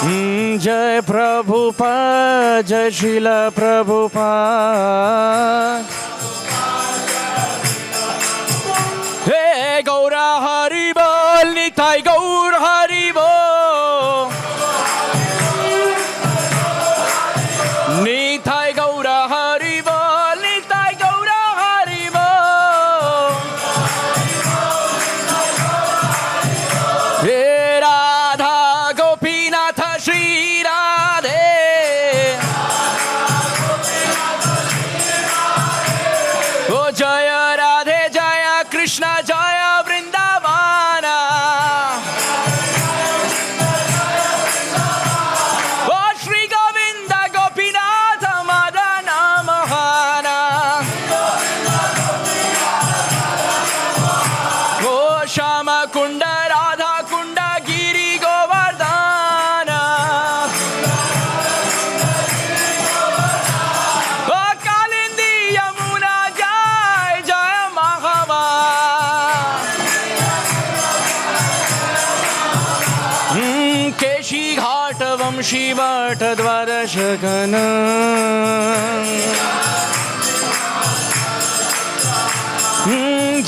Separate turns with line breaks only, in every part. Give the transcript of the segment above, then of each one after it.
जय प्रभुपाद, जय श्रील प्रभुपाद। हे गौर हरि बोल, निताई गौर हरि बोल, निताई गौर हरि बोल, निताई गौर हरि बोल। हे राधा गोपीनाथ श्री राधे, ओ जय राधे जय कृष्ण जय वृंदावन, ओ श्री गोविंद गोपीनाथ मदन मोहन, ओ श्याम कुंड राधा कुंड गिरि गोवर्धन, ओ कालिंदी यमुना जय जय महावन, केशी घाट वंशी भट द्वादश गण,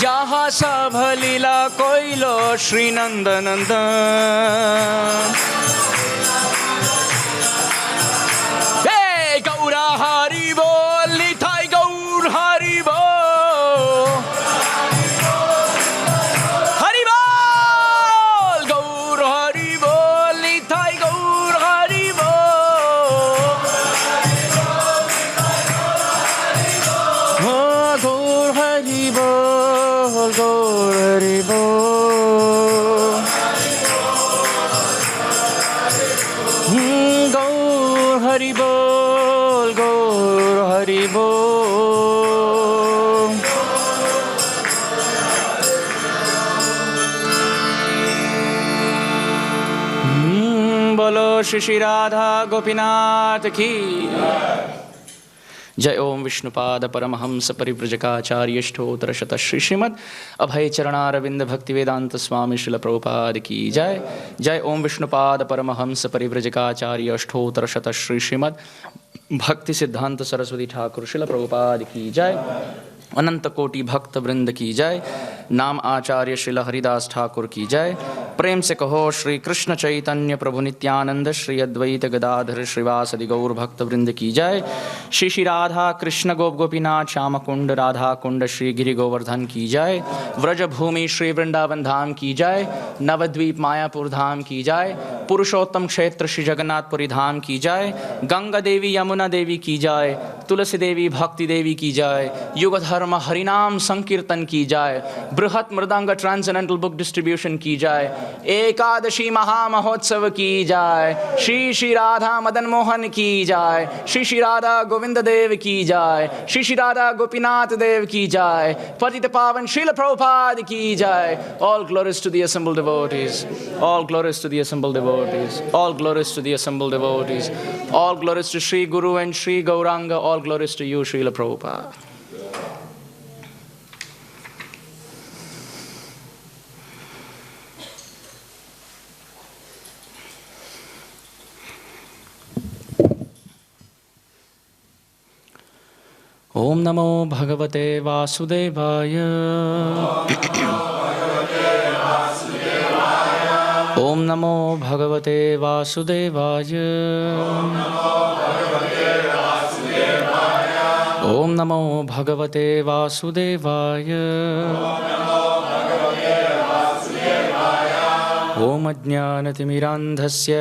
जहाँ सब लीला कोइलो श्री नंद नंदन। हे गौर हरि बोल, निताई गौर हरि बोल, हरि बोल, गौर हरि बोल, निताई गौर हरि बोल, हाँ गौर हरि बोल, गौर हरि बोल, गौर हरि बोल, गौर हरि बोल। बोलो श्री श्री राधा गोपीनाथ की जय। ओम विष्णुपाद परमहंस परिव्रजकाचार्य शत श्री श्रीमद अभय चरणारविंद भक्ति वेदांत स्वामी श्रील प्रभुपाद की जय। जय ओम विष्णुपाद परमहंस परिव्रजकाचार्य शत श्री श्रीमद भक्ति सिद्धांत सरस्वती ठाकुर श्रील प्रभुपाद की जय। अनंत कोटि भक्त वृंद की जय। नाम आचार्य श्रील हरिदास ठाकुर की जय। प्रेम से कहो श्री कृष्ण चैतन्य प्रभु नित्यानंद श्री अद्वैत गदाधर श्रीवासदि गौर भक्त वृंद की जय। श्री श्री राधा कृष्ण गोप गोपीनाथ श्याम कुंड राधा कुंड श्री गिरि गोवर्धन की जय। व्रज भूमि श्री वृंदावन धाम की जय। नवद्वीप मायापुर धाम की जय। पुरुषोत्तम क्षेत्र श्री जगन्नाथपुरी धाम की जय। गंगा देवी यमुना देवी की जय। तुलसी देवी भक्ति देवी की जय। युग धर्म हरिनाम संकीर्तन की जय। बृहत मृदंग ट्रांसेंडेंटल बुक डिस्ट्रीब्यूशन की जय। एकादशी महामहोत्सव की जय। श्री श्री राधा मदन मोहन की जय। श्री श्री राधा गोविंद देव की जय। श्री श्री राधा गोपीनाथ देव की जय। पतित पावन श्रील प्रभुपाद की जय। All glories to the assembled devotees. All glories to the assembled devotees. All glories to the assembled devotees. All glories to Sri Guru and Sri Gauranga. All glories to you, Srila Prabhupada. ओम नमो भगवते वासुदेवाय। ओम नमो भगवते वासुदेवाय। ओम नमो भगवते वासुदेवाय। ओम अज्ञानतिमिरान्धस्य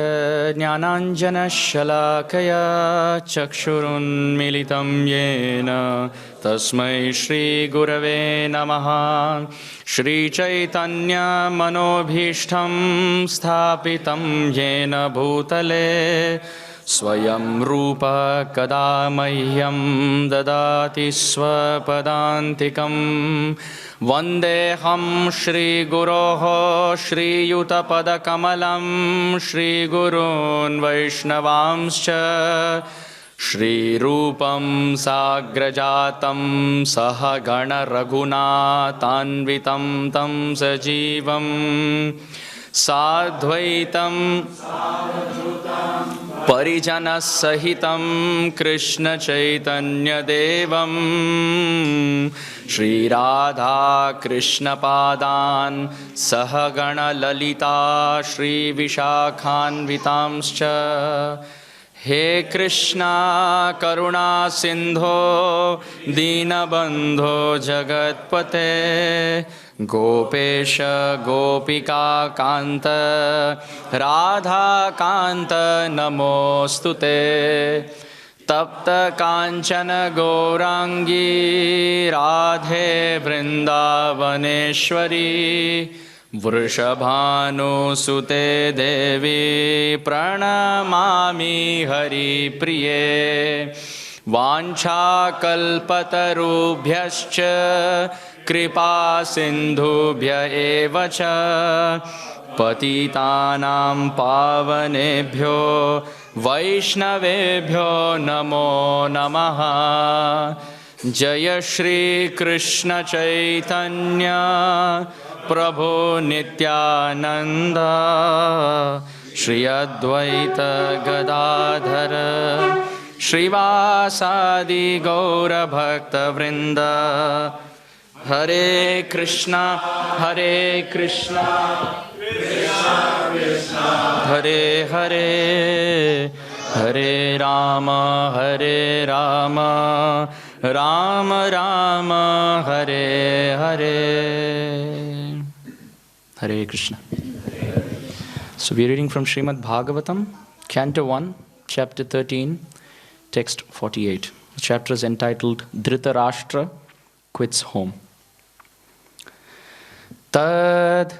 ज्ञानाञ्जनशलाकया चक्षुरुन्मीलितं येन तस्मै श्रीगुरवे नमः। श्रीचैतन्यमनोभीष्टं स्थापितं येन भूतले स्वयं रूप कदा मह्यं ददाति स्वपदान्तिकं। वन्देऽहं श्रीगुरोः श्रीयुतपदकमलं श्रीगुरून् वैष्णवांश्च श्रीरूपं साग्रजातं सहगणरघुनाथान्वितं तं सजीवं साद्वैतं परिजनसहितं कृष्णचैतन्यदेवं श्रीराधाकृष्णपादान् सहगणललिता श्रीविशाखान्वितांश्च। हे कृष्णा करुणा सिंधो दीनबंधो जगत्पते गोपेश गोपिका कांत राधा कांत नमोस्तुते। तप्त कांचन गौरांगी राधे वृंदावनेश्वरी वृषभानुसुते देवी प्रणमामि हरिप्रिये। वाञ्छाकल्पतरुभ्यश्च कृपा सिन्धुभ्य एव च पतितानां पावनेभ्यो वैष्णवेभ्यो नमो नमः। जय श्री कृष्ण चैतन्य प्रभु नित्यानंद श्री अद्वैत गदाधर श्रीवासादि गौर भक्त वृंद। हरे Krishna Krishna Hare Hare Hare Ram Ram Ram Hare Hare. Hare Krishna. So we are reading from Srimad Bhagavatam, Canto 1, Chapter 13, Text 48. The chapter is entitled Dhritarashtra Quits Home. Tad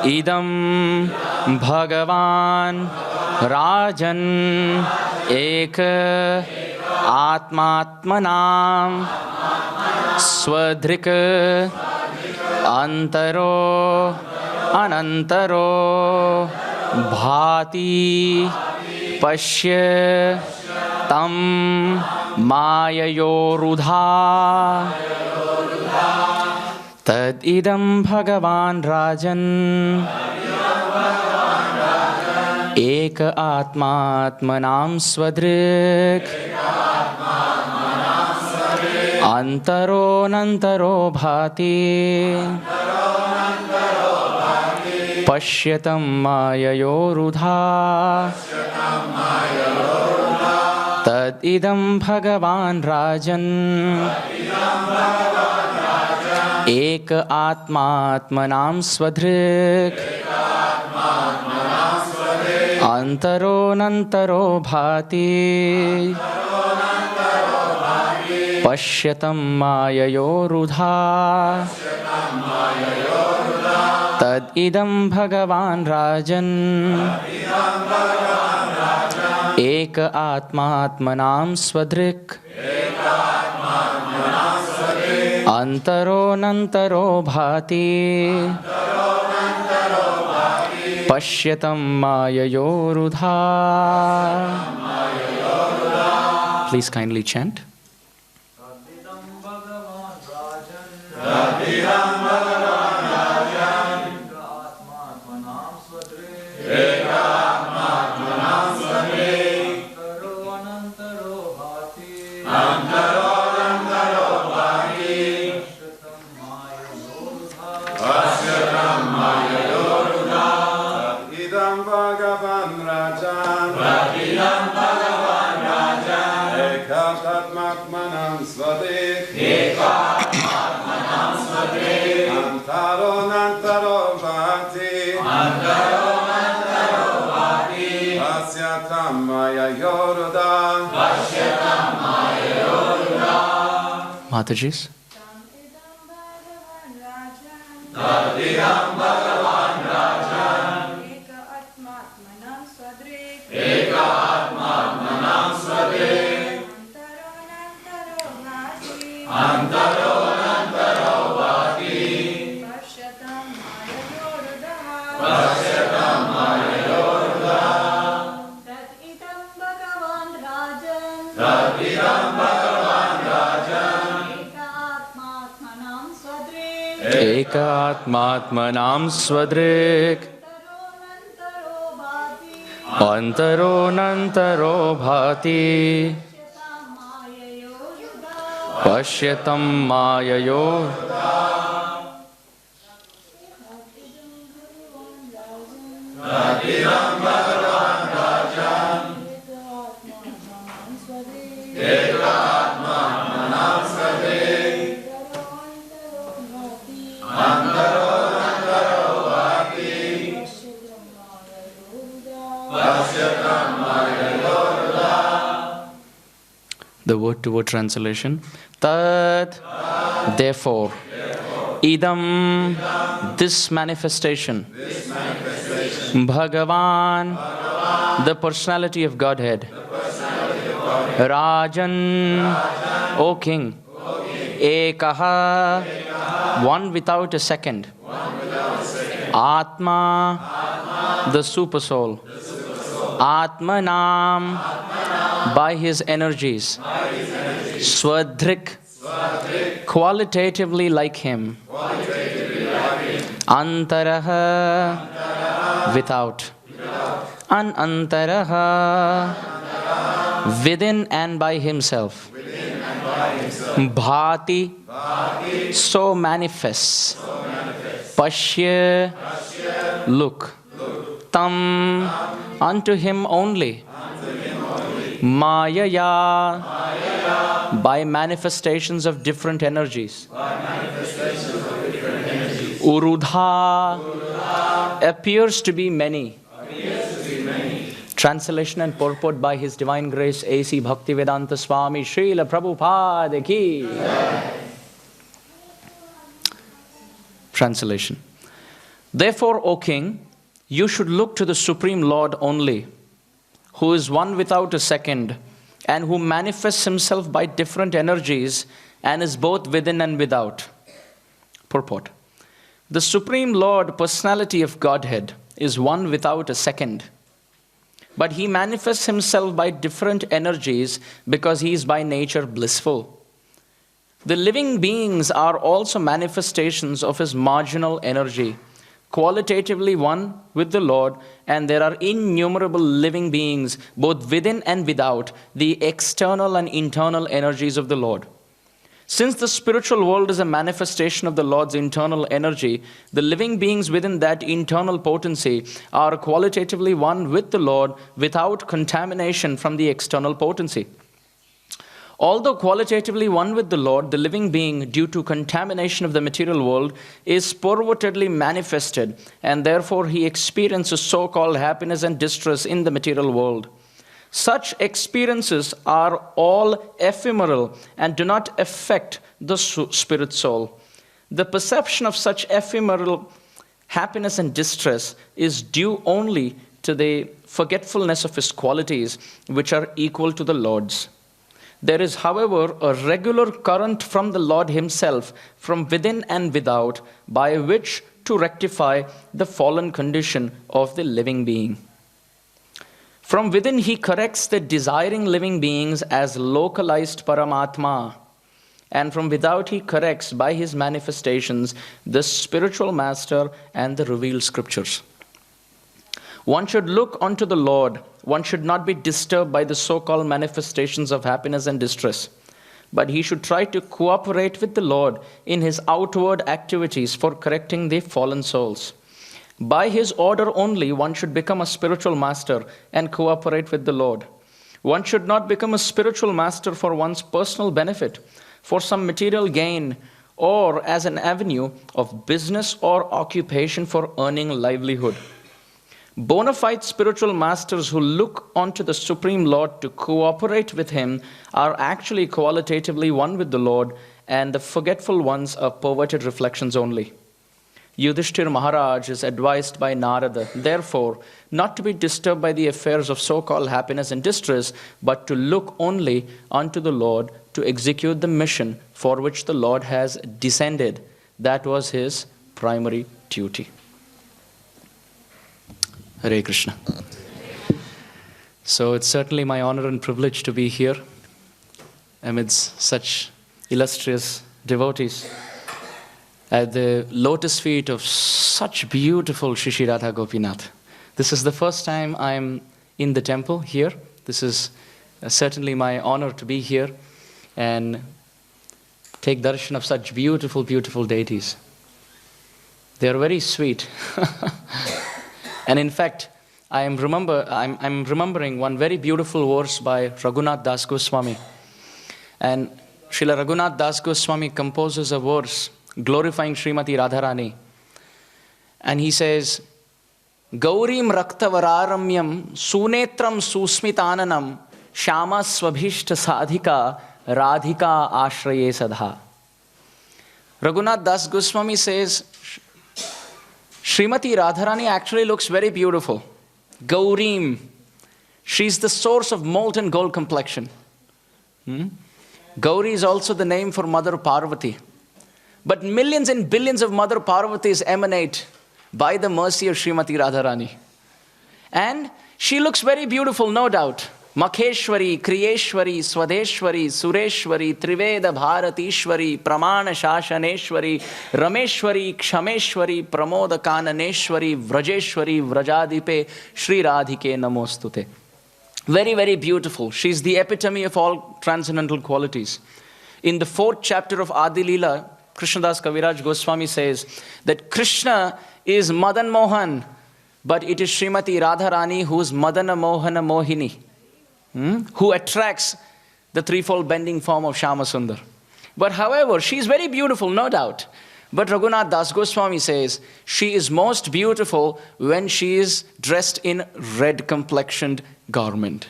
idam Bhagavan Rajan ek atmatmanam swadrik अंतरो अनंतरो भाति पश्य तम माययोरुधा। तदिदं भगवान् राजन् एक आत्मात्मनां स्वदृक् अंतरोऽनन्तरो भाति पश्यतं माययोरुधा। तदिदं भगवान् राजन् एक आत्मात्मनां स्वदृक् अंतरोऽनन्तरो भाति पश्यतं माययोरुधा। तदिदं भगवान् राजन् एक आत्मात्मनां स्वदृक् अंतरोऽनन्तरो भाति पश्यतं माययोरुधा। Please kindly chant. Matajis. Tadidam Bhagavan Rajan Eka Atmatmanam Swadrik Eka Atmatmanam Swadrik Antaro Nantaro Bhati Pashyatam Mayayorudah. Tadidam Bhagavan Rajan Ekatmatmanam Swadrik Antaro Nantaro Bhati Pashyatam Mayayo The word-to-word translation. Tat, therefore. Idam, this manifestation. Bhagavan, the personality of Godhead. Rajan, O King. Ekaha, one without a second. Atma, the super soul. Atmanam, by his energies. Swadrik, qualitatively like him. Antaraha, without. Anantaraha, within and by himself. Bhati, so manifests. Pashya, look. Tam, unto him only. Mayaya, by manifestations of different energies. Urudha, appears to be many. Translation and purport by His Divine Grace A.C. Bhaktivedanta Swami Srila Prabhupada Ki. Translation. Therefore, O King, you should look to the Supreme Lord only, who is one without a second, and who manifests himself by different energies and is both within and without. Purport. The Supreme Lord, personality of Godhead, is one without a second, but he manifests himself by different energies because he is by nature blissful. The living beings are also manifestations of his marginal energy, qualitatively one with the Lord, and there are innumerable living beings, both within and without, the external and internal energies of the Lord. Since the spiritual world is a manifestation of the Lord's internal energy, the living beings within that internal potency are qualitatively one with the Lord without contamination from the external potency. Although qualitatively one with the Lord, the living being, due to contamination of the material world, is pervertedly manifested, and therefore he experiences so-called happiness and distress in the material world. Such experiences are all ephemeral and do not affect the spirit soul. The perception of such ephemeral happiness and distress is due only to the forgetfulness of his qualities, which are equal to the Lord's. There is, however, a regular current from the Lord himself, from within and without, by which to rectify the fallen condition of the living being. From within, he corrects the desiring living beings as localized Paramatma, and from without, he corrects by his manifestations the spiritual master and the revealed scriptures. One should look unto the Lord. One should not be disturbed by the so-called manifestations of happiness and distress, but he should try to cooperate with the Lord in his outward activities for correcting the fallen souls. By his order only, one should become a spiritual master and cooperate with the Lord. One should not become a spiritual master for one's personal benefit, for some material gain, or as an avenue of business or occupation for earning livelihood. Bona fide spiritual masters who look onto the Supreme Lord to cooperate with him are actually qualitatively one with the Lord, and the forgetful ones are perverted reflections only. Yudhishthir Maharaj is advised by Narada, therefore, not to be disturbed by the affairs of so-called happiness and distress, but to look only unto the Lord to execute the mission for which the Lord has descended. That was his primary duty. Hare Krishna. So it's certainly my honor and privilege to be here amidst such illustrious devotees. at the lotus feet of such beautiful Shri Shri Radha Gopinath. This is the first time I'm in the temple here. This is certainly my honor to be here and take darshan of such beautiful, beautiful deities. They are very sweet. And in fact, I'm remembering one very beautiful verse by Raghunath Das Goswami. And Srila Raghunath Das Goswami composes a verse glorifying Srimati Radharani. And he says, Gaurim Raktavararamyam Sunetram Susmitananam Shama Swabhishta Sadhika Radhika Ashraye Sadha. Raghunath Das Goswami says, Srimati Radharani actually looks very beautiful. Gaurim, she's the source of molten gold complexion. Gauri is also the name for Mother Parvati. But millions and billions of Mother Parvatis emanate by the mercy of Srimati Radharani. And she looks very beautiful, no doubt. Makheshwari, Kriyeshwari, Swadeshwari, Sureshwari, Triveda Bharatishwari, Pramana Shashaneshwari, Rameshwari, Kshameshwari, Pramoda Kananeshwari, Vrajeshwari, Vrajadipe, Shri Radhike Namostute. Very, very beautiful. She's the epitome of all transcendental qualities. In the 4th chapter of Adi Leela, Krishnadas Kaviraj Goswami says that Krishna is Madan Mohan, but it is Srimati Radharani who is Madana Mohana Mohini, who attracts the threefold bending form of Shama Sundar. But however, she is very beautiful, no doubt. But Raghunath Das Goswami says she is most beautiful when she is dressed in red complexioned garment.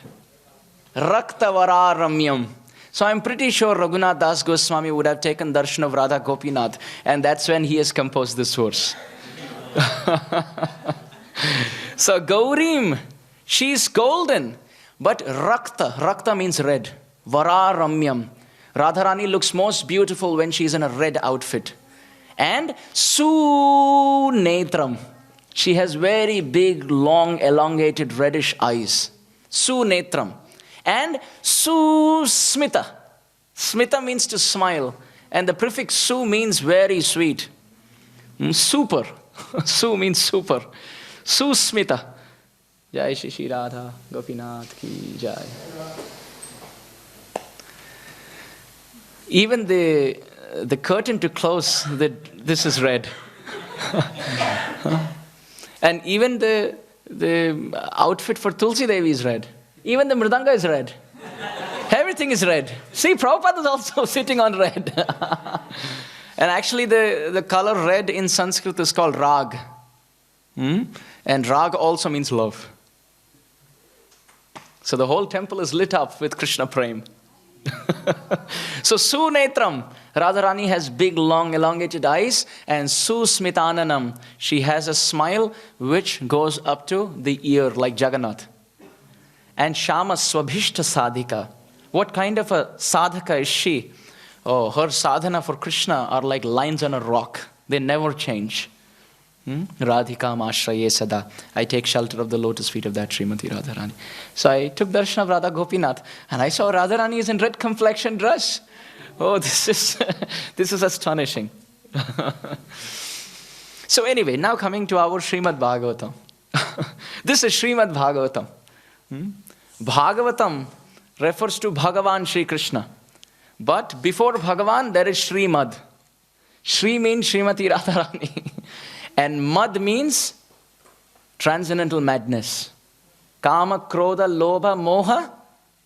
Raktavararamyam. So I'm pretty sure Raghunath Das Goswami would have taken darshan of Radha Gopinath, and that's when he has composed this verse. So Gaurim, she's golden, but Rakta means red. Vararamyam. Radharani looks most beautiful when she's in a red outfit. And Sunetram. She has very big, long, elongated, reddish eyes. Sunetram. And Susmita. Smita means to smile. And the prefix Su means very sweet. Super. Su means super. Susmita. Jai Shri Shri Radha Gopinath ki Jai. Even the curtain to close, this is red. And even the outfit for Tulsi Devi is red. Even the mridanga is red. Everything is red. See, Prabhupada is also sitting on red. And actually the color red in Sanskrit is called rag. And rag also means love. So the whole temple is lit up with Krishna Prem. So Sunetram, Radharani has big, long, elongated eyes, and Susmitananam, she has a smile which goes up to the ear like Jagannath. And Shama Swabhishta Sadhika. What kind of a sadhaka is she? Oh, her sadhana for Krishna are like lines on a rock. They never change. Radhikam Ashraye Sada. I take shelter of the lotus feet of that Srimati Radharani. So I took darshan of Radha Gopinath, and I saw Radharani is in red complexion dress. Oh, this is astonishing. So anyway, now coming to our Srimad Bhagavatam. This is Srimad Bhagavatam. Bhagavatam refers to Bhagavan Shri Krishna. But before Bhagavan, there is Srimad. Shri means Srimati Radharani. And Mad means transcendental madness. Kama, Krodha, Lobha, Moha,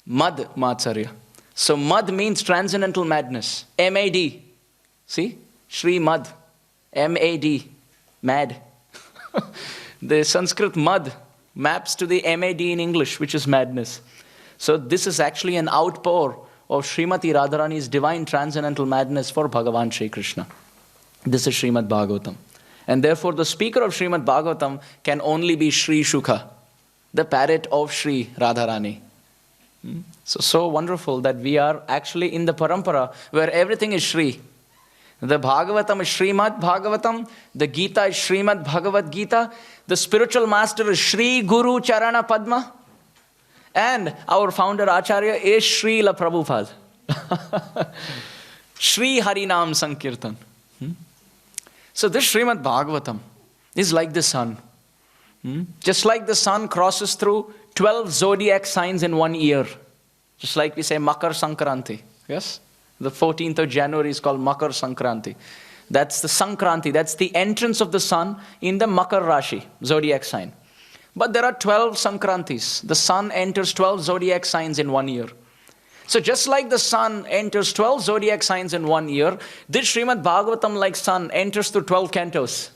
Mad, Matsarya. So Mad means transcendental madness. M-A-D. See? Shri Mad. M-A-D. Mad. The Sanskrit Mad maps to the M-A-D in English, which is madness. So this is actually an outpour of Srimati Radharani's divine transcendental madness for Bhagavan Shri Krishna. This is Srimad Bhagavatam. And therefore the speaker of Srimad Bhagavatam can only be Sri Shukha, the parrot of Sri Radharani. So wonderful that we are actually in the parampara where everything is Sri. The Bhagavatam is Srimad Bhagavatam, the Gita is Srimad Bhagavad Gita, the spiritual master is Sri Guru Charana Padma, and our founder Acharya is Srila Prabhupada. Sri Harinam Sankirtan. So this Srimad Bhagavatam is like the sun. Just like the sun crosses through 12 zodiac signs in 1 year. Just like we say Makar Sankranti. Yes? The 14th of January is called Makar Sankranti. That's the Sankranti. That's the entrance of the sun in the Makar Rashi, zodiac sign. But there are 12 Sankrantis. The sun enters 12 zodiac signs in 1 year. So just like the sun enters 12 zodiac signs in 1 year, this Srimad Bhagavatam, like sun, enters through 12 cantos.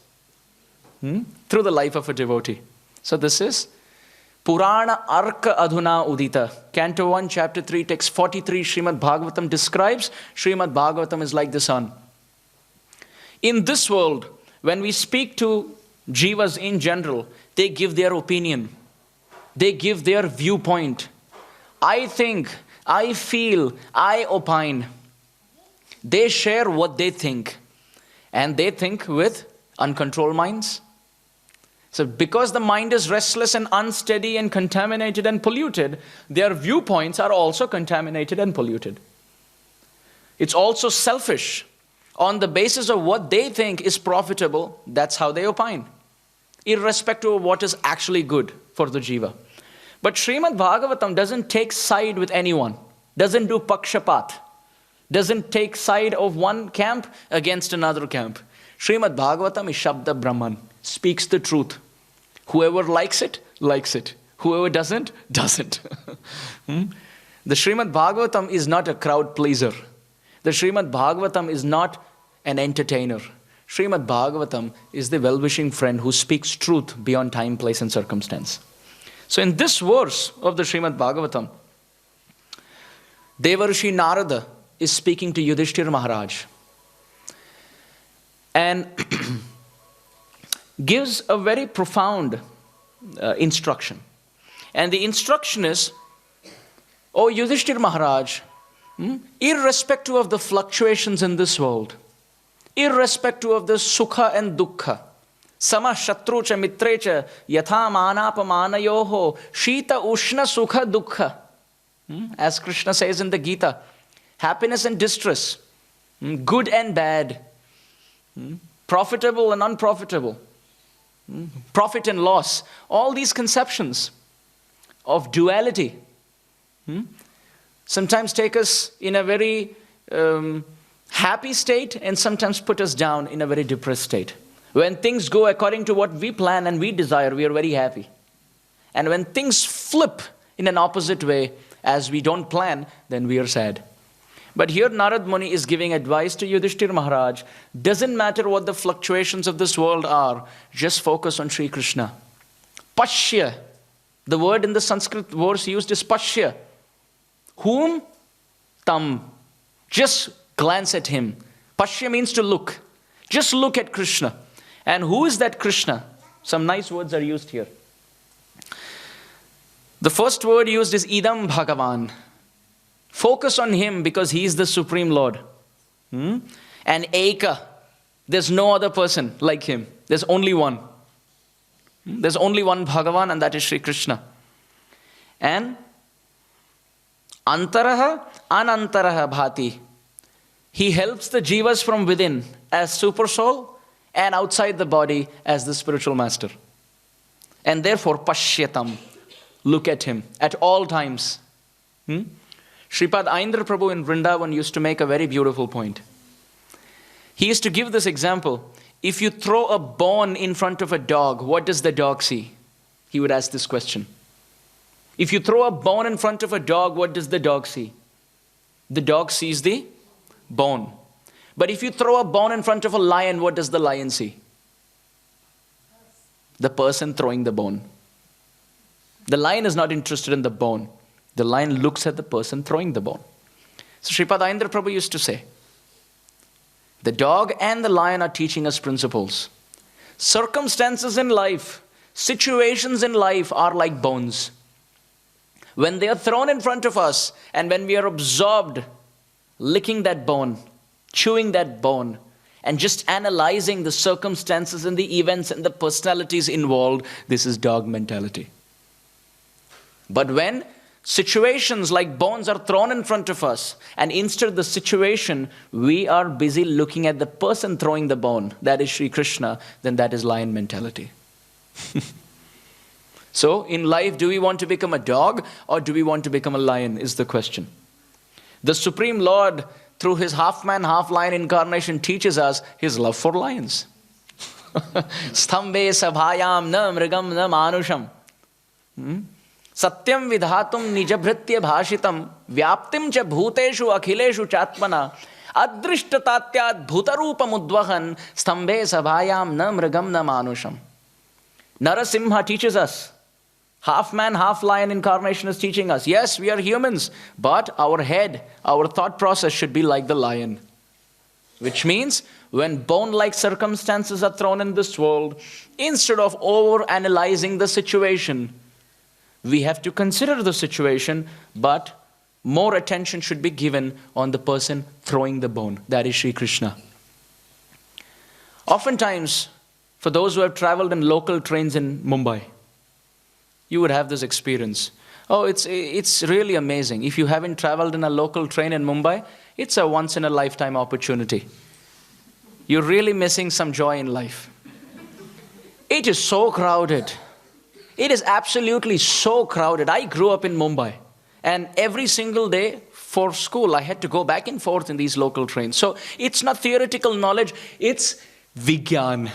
Through the life of a devotee. So this is Purana Arka Adhuna Udita. Canto 1, chapter 3, text 43, Srimad Bhagavatam describes Srimad Bhagavatam is like the sun. In this world, when we speak to jivas in general, they give their opinion. They give their viewpoint. I think, I feel, I opine. They share what they think. And they think with uncontrolled minds. So because the mind is restless and unsteady and contaminated and polluted, their viewpoints are also contaminated and polluted. It's also selfish. On the basis of what they think is profitable, that's how they opine, irrespective of what is actually good for the jiva. But Srimad Bhagavatam doesn't take side with anyone, doesn't do pakshapat, doesn't take side of one camp against another camp. Srimad Bhagavatam is Shabda Brahman, speaks the truth. Whoever likes it, likes it. Whoever doesn't, doesn't. The Srimad Bhagavatam is not a crowd pleaser. The Srimad Bhagavatam is not an entertainer. Srimad Bhagavatam is the well-wishing friend who speaks truth beyond time, place and circumstance. So in this verse of the Srimad Bhagavatam, Devarshi Narada is speaking to Yudhishthira Maharaj and gives a very profound instruction. And the instruction is, O Yudhishthira Maharaj, irrespective of the fluctuations in this world, irrespective of the sukha and dukkha, sama shatrucha mitrecha yatha manapamanayoho shita ushna sukha dukkha. As Krishna says in the Gita, happiness and distress, good and bad, profitable and unprofitable, profit and loss, all these conceptions of duality sometimes take us in a very happy state and sometimes put us down in a very depressed state. When things go according to what we plan and we desire, we are very happy. And when things flip in an opposite way, as we don't plan, then we are sad. But here Narad Muni is giving advice to Yudhishthira Maharaj. Doesn't matter what the fluctuations of this world are, just focus on Sri Krishna. Pashya. The word in the Sanskrit verse used is Pashya. Whom? Tam. Just glance at him. Pashya means to look. Just look at Krishna. And who is that Krishna? Some nice words are used here. The first word used is Idam Bhagavan. Focus on him because he is the Supreme Lord. And Eka. There's no other person like him. There's only one. There's only one Bhagavan, and that is Sri Krishna. And Antaraha, Anantaraha Bhati. He helps the jivas from within as super soul and outside the body as the spiritual master. And therefore, Pashyatam. Look at him at all times. Sripad Aindra Prabhu in Vrindavan used to make a very beautiful point. He used to give this example. If you throw a bone in front of a dog, what does the dog see? He would ask this question. If you throw a bone in front of a dog, what does the dog see? The dog sees the bone. But if you throw a bone in front of a lion, what does the lion see? The person throwing the bone. The lion is not interested in the bone. The lion looks at the person throwing the bone. So Sripad Aindra Prabhu used to say, the dog and the lion are teaching us principles. Circumstances in life, situations in life are like bones. When they are thrown in front of us and when we are absorbed, licking that bone, chewing that bone, and just analyzing the circumstances and the events and the personalities involved, this is dog mentality. But when Situations like bones are thrown in front of us, and instead of the situation, we are busy looking at the person throwing the bone. That is Sri Krishna. Then that is lion mentality. So in life, do we want to become a dog or do we want to become a lion is the question. The Supreme Lord, through his half-man, half-lion incarnation, teaches us his love for lions. Sthambe sabhayam na mrigam na manusham. Satyam vidhatum nijabhritya bhashitam vyaptim cha bhuteshu akhileshu chatmana adrishtatatyad bhutarupam udvahan sthambe sabhayam na mrigam na manusham. Narasimha teaches us. Half man, half lion incarnation is teaching us. Yes, we are humans, but our head, our thought process should be like the lion. Which means, when bone-like circumstances are thrown in this world, instead of over-analyzing the situation, we have to consider the situation, but more attention should be given on the person throwing the bone. That is Sri Krishna. Oftentimes, for those who have traveled in local trains in Mumbai, you would have this experience. Oh, it's really amazing. If you haven't traveled in a local train in Mumbai, it's a once-in-a-lifetime opportunity. You're really missing some joy in life. It is so crowded. It is absolutely so crowded. I grew up in Mumbai, and every single day for school, I had to go back and forth in these local trains. So it's not theoretical knowledge, it's Vigyan.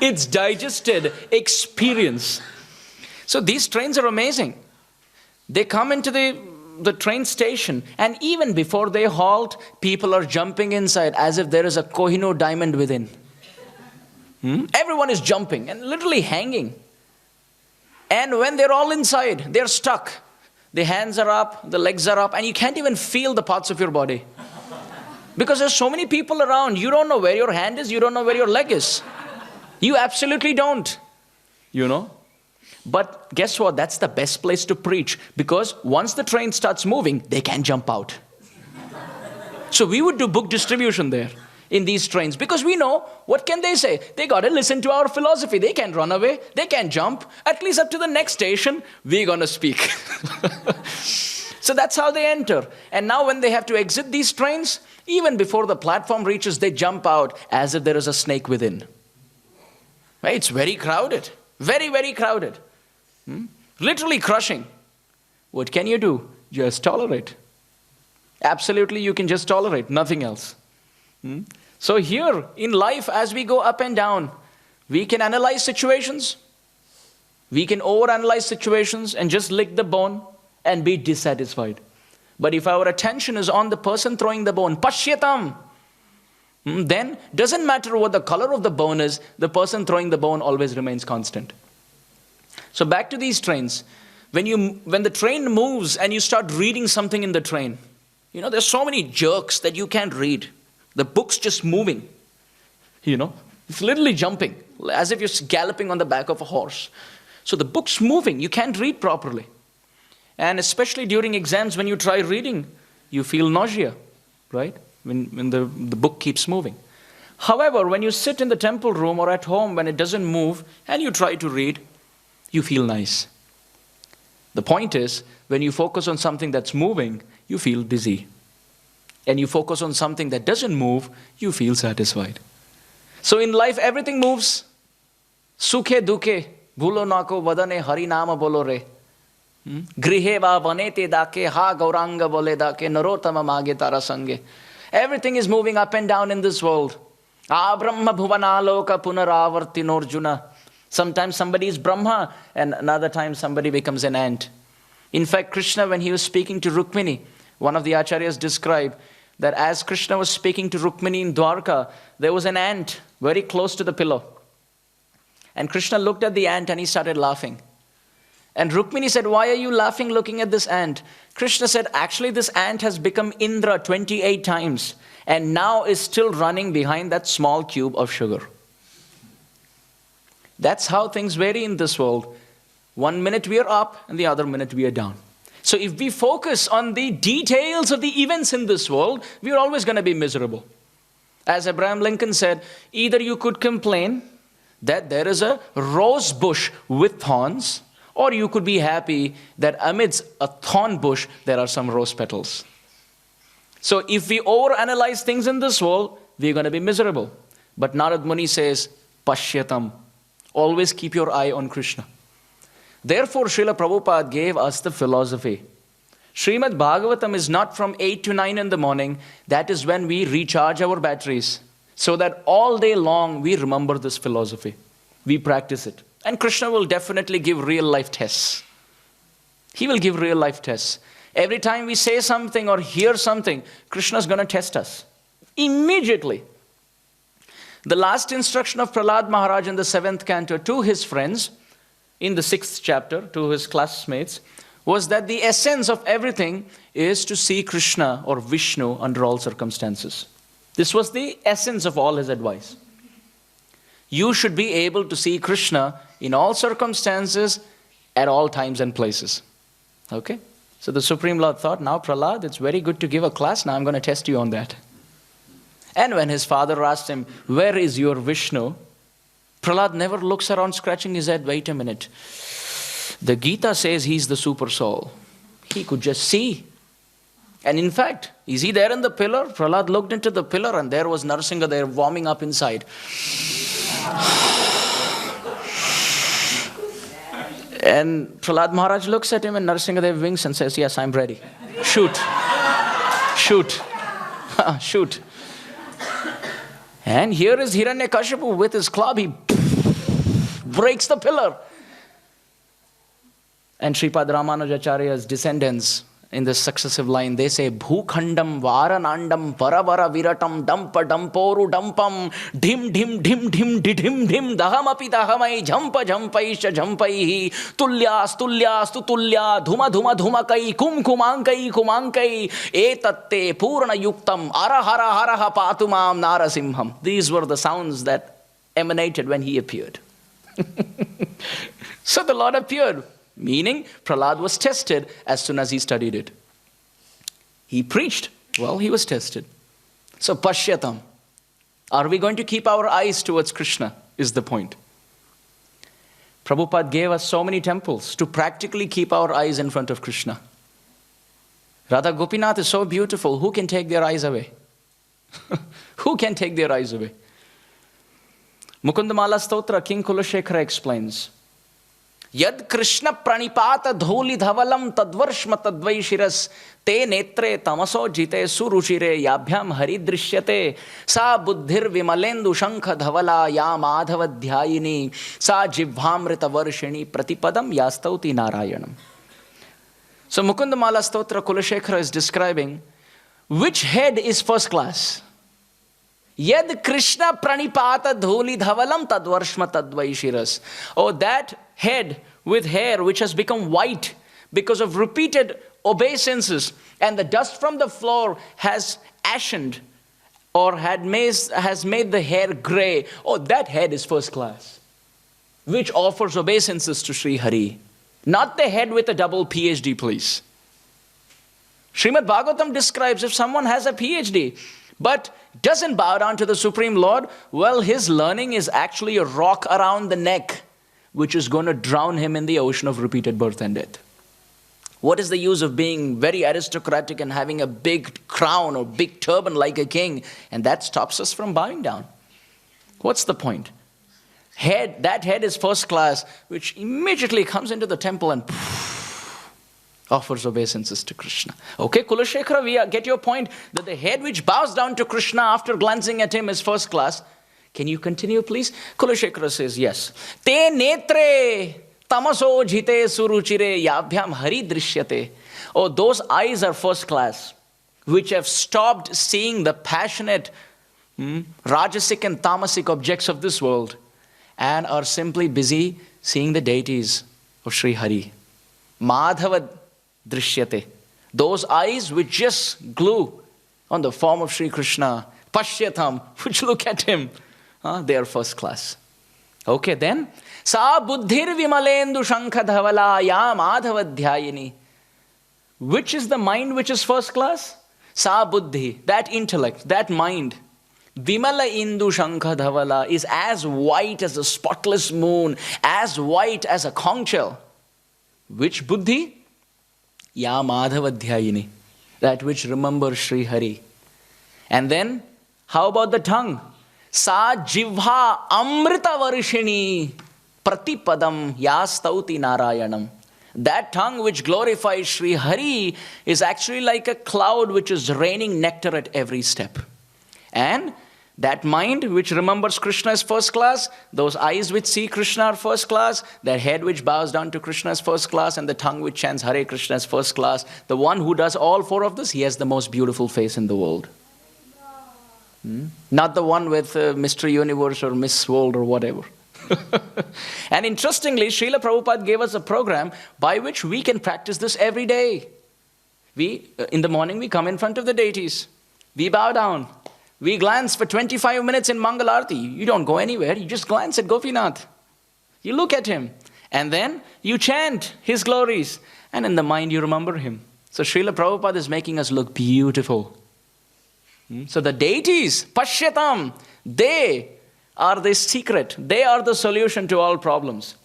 It's digested experience. So these trains are amazing. They come into the train station, and even before they halt, people are jumping inside as if there is a Kohinoor diamond within. Everyone is jumping and literally hanging. And when they're all inside, they're stuck. The hands are up, the legs are up, and you can't even feel the parts of your body. Because there's so many people around, you don't know where your hand is, you don't know where your leg is. You absolutely don't, you know. But guess what? That's the best place to preach, because once the train starts moving, they can jump out. So we would do book distribution there in these trains, because we know, what can they say? They got to listen to our philosophy. They can't run away. They can't jump. At least up to the next station, we're going to speak. So that's how they enter. And now when they have to exit these trains, even before the platform reaches, they jump out as if there is a snake within. Right? It's very crowded. Very, very crowded. Literally crushing. What can you do? Just tolerate. Absolutely, you can just tolerate, nothing else. So here in life, as we go up and down, we can analyze situations. We can overanalyze situations and just lick the bone and be dissatisfied. But if our attention is on the person throwing the bone, pashyatam, then doesn't matter what the color of the bone is, the person throwing the bone always remains constant. So back to these trains. When the train moves and you start reading something in the train, you know, there's so many jerks that you can't read. The book's just moving, you know. It's literally jumping, as if you're galloping on the back of a horse. So the book's moving, you can't read properly. And especially during exams, when you try reading, you feel nausea, right? When the book keeps moving. However, when you sit in the temple room or at home when it doesn't move and you try to read, you feel nice. The point is, when you focus on something that's moving, you feel dizzy. And you focus on something that doesn't move, you feel satisfied. So in life, everything moves. Sukhe dukhe, bhulo nako vadane hari nama bolo re. Grihe va vanete dake, ha gauranga bole dake, narotama mage tara sange. Everything is moving up and down in this world. Ah brahma bhuvanaloka punaravartinorjuna. Sometimes somebody is Brahma, and another time somebody becomes an ant. In fact, Krishna, when he was speaking to Rukmini, one of the acharyas described that as Krishna was speaking to Rukmini in Dwarka, there was an ant very close to the pillow. And Krishna looked at the ant and he started laughing. And Rukmini said, "Why are you laughing looking at this ant?" Krishna said, "Actually, this ant has become Indra 28 times and now is still running behind that small cube of sugar." That's how things vary in this world. One minute we are up and the other minute we are down. So if we focus on the details of the events in this world, we are always going to be miserable. As Abraham Lincoln said, either you could complain that there is a rose bush with thorns, Or you could be happy that amidst a thorn bush, there are some rose petals. So if we overanalyze things in this world, we're going to be miserable. But Narad Muni says, Pashyatam. Always keep your eye on Krishna. Therefore, Srila Prabhupada gave us the philosophy. Srimad Bhagavatam is not from 8 to 9 in the morning. That is when we recharge our batteries. So that all day long we remember this philosophy. We practice it. And Krishna will definitely give real life tests. He will give real life tests. Every time we say something or hear something, Krishna is going to test us. Immediately. The last instruction of Prahlad Maharaj in the 7th canto to his friends, in the 6th chapter, to his classmates, was that the essence of everything is to see Krishna or Vishnu under all circumstances. This was the essence of all his advice. You should be able to see Krishna in all circumstances, at all times and places. Okay? So the Supreme Lord thought, now Prahlad, it's very good to give a class, now I'm going to test you on that. And when his father asked him, where is your Vishnu? Prahlad never looks around scratching his head, wait a minute. The Gita says he's the super soul. He could just see. And in fact, is he there in the pillar? Prahlad looked into the pillar and there was Narasimha there warming up inside. And Prahlad Maharaj looks at him and Narasimha winks and says, yes, I'm ready. Shoot. Shoot. Shoot. And here is Hiranyakashipu with his club. He breaks the pillar. And Sripad Ramanujacharya's descendants in this successive line, they say, Bhukhandam Varanandam Paravara Viratam Dampa Damporu Dampam Dim Dim Dim Dim Didim Dim Dahamapi Dahamai Jampa Jampaisha Jampaihi Tulyas Tulyas Tutulya Dhuma Dhuma Dhumakai Kum Kumankai Kumankai Etatte Purana Yuktam Arahara Haraha Patumam Narasimham. These were the sounds that emanated when he appeared. So the Lord appeared. Meaning, Prahlad was tested as soon as he studied it. He preached, well, he was tested. So, Pashyatam. Are we going to keep our eyes towards Krishna, is the point. Prabhupada gave us so many temples to practically keep our eyes in front of Krishna. Radha Gopinath is so beautiful, who can take their eyes away? Who can take their eyes away? Mukundamala Stotra, King Kulashekara explains, Yad Krishna pranipata dholi dhavalam tadvarshma tadvaishiras te netre tamaso jite suruchire yabhyam haridrishyate sa buddhir vimalendu shankha dhavala ya madhavadhyayini sa jivhamrita varshini pratipadam yastauti narayanam. So Mukundamala Stotra Kulashekara is describing which head is first class. Yad Krishna pranipata dholi dhavalam tadvarshma tadvaishiras. Oh, that head with hair which has become white because of repeated obeisances, and the dust from the floor has ashened or has made the hair gray. Oh, that head is first class, which offers obeisances to Sri Hari. Not the head with a double PhD, please. Srimad Bhagavatam describes if someone has a PhD but doesn't bow down to the Supreme Lord, well, his learning is actually a rock around the neck, which is going to drown him in the ocean of repeated birth and death. What is the use of being very aristocratic and having a big crown or big turban like a king? And that stops us from bowing down. What's the point? That head is first class, which immediately comes into the temple and offers obeisances to Krishna. Okay, Kulashekara, we get your point that the head which bows down to Krishna after glancing at him is first class. Can you continue, please? Kulashekara says, yes. Te netre tamaso jite suruchire yabhyam hari drishyate. Oh, those eyes are first class, which have stopped seeing the passionate, rajasic and tamasic objects of this world and are simply busy seeing the deities of Sri Hari. Madhava drishyate. Those eyes which just glue on the form of Sri Krishna. Pashyatam, which look at him. They are first class. Okay, then. Sa buddhir vimalendu shankha dhavala ya madhavadhyayini. Which is the mind which is first class? Sa buddhi, that intellect, that mind. Vimala indu shankha dhavala is as white as a spotless moon, as white as a conch shell. Which buddhi? Ya Madhavadhyayini. That which remembers Sri Hari. And then, how about the tongue? Sa jivha amrita varishini pratipadam yastauti narayanam. That tongue which glorifies Sri Hari is actually like a cloud which is raining nectar at every step. And that mind which remembers Krishna is first class, those eyes which see Krishna are first class, that head which bows down to Krishna is first class, and the tongue which chants Hare Krishna is first class. The one who does all four of this, he has the most beautiful face in the world. Not the one with Mr. Universe or Miss World or whatever. And interestingly, Srila Prabhupada gave us a program by which we can practice this every day. In the morning, we come in front of the deities. We bow down. We glance for 25 minutes in Mangalarti. You don't go anywhere. You just glance at Gopinath. You look at him. And then you chant his glories. And in the mind, you remember him. So Srila Prabhupada is making us look beautiful. So the deities, Pashyatam, they are the secret. They are the solution to all problems.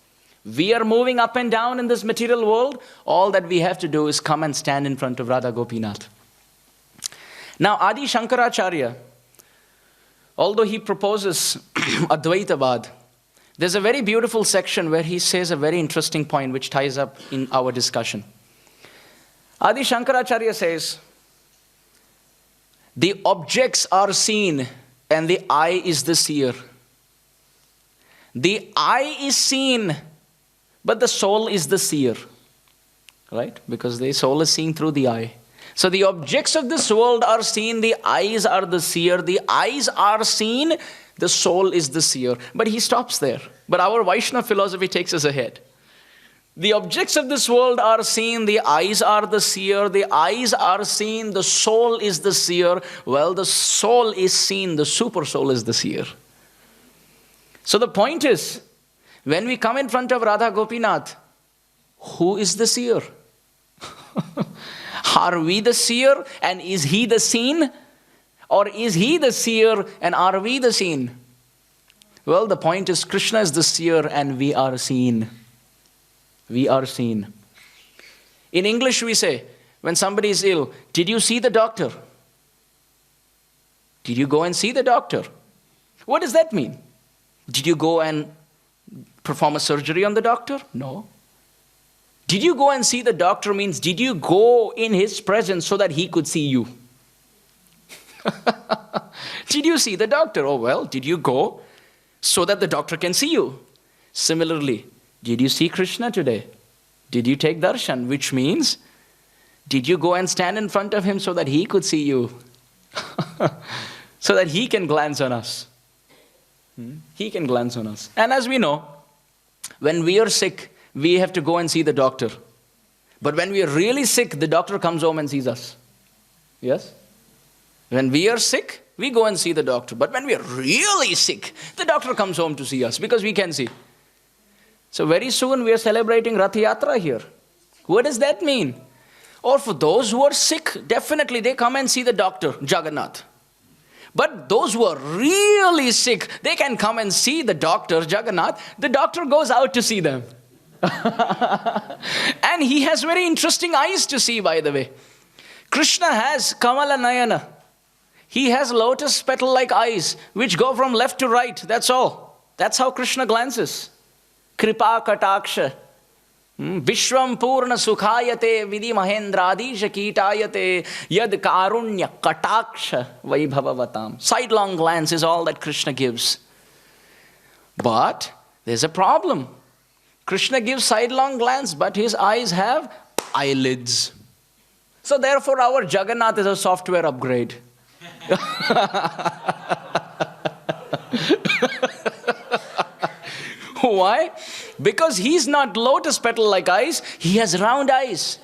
We are moving up and down in this material world. All that we have to do is come and stand in front of Radha Gopinath. Now Adi Shankaracharya, although he proposes Advaitavad, there's a very beautiful section where he says a very interesting point which ties up in our discussion. Adi Shankaracharya says, the objects are seen and the eye is the seer. The eye is seen, but the soul is the seer. Right? Because the soul is seen through the eye. So the objects of this world are seen, the eyes are the seer. The eyes are seen, the soul is the seer. But he stops there. But our Vaishnava philosophy takes us ahead. The objects of this world are seen, the eyes are the seer, the eyes are seen, the soul is the seer. Well, the soul is seen, the super soul is the seer. So the point is, when we come in front of Radha Gopinath, who is the seer? Are we the seer and is he the seen? Or is he the seer and are we the seen? Well, the point is Krishna is the seer and we are seen. We are seen. In English we say, when somebody is ill, did you see the doctor? Did you go and see the doctor? What does that mean? Did you go and perform a surgery on the doctor? No. Did you go and see the doctor means, did you go in his presence so that he could see you? Did you see the doctor? Oh well, did you go so that the doctor can see you? Similarly, did you see Krishna today? Did you take darshan? Which means, did you go and stand in front of him so that he could see you? So that he can glance on us. He can glance on us. And as we know, when we are sick, we have to go and see the doctor. But when we are really sick, the doctor comes home and sees us. Yes? When we are sick, we go and see the doctor. But when we are really sick, the doctor comes home to see us because we can see. So very soon we are celebrating Rath Yatra here. What does that mean? Or for those who are sick, definitely they come and see the doctor, Jagannath. But those who are really sick, they can come and see the doctor, Jagannath. The doctor goes out to see them. And he has very interesting eyes to see, by the way. Krishna has Kamala Nayana. He has lotus petal-like eyes, which go from left to right. That's all. That's how Krishna glances. Kripa Kataksha. Vishwam Purna Sukhayate Vidhi Mahendraadisha Kitayate Yad Karunya Kataksha Vaibhavavatam. Sidelong glance is all that Krishna gives. But there's a problem. Krishna gives sidelong glance, but his eyes have eyelids. So therefore our Jagannath is a software upgrade. Why? Because he's not lotus petal-like eyes, he has round eyes.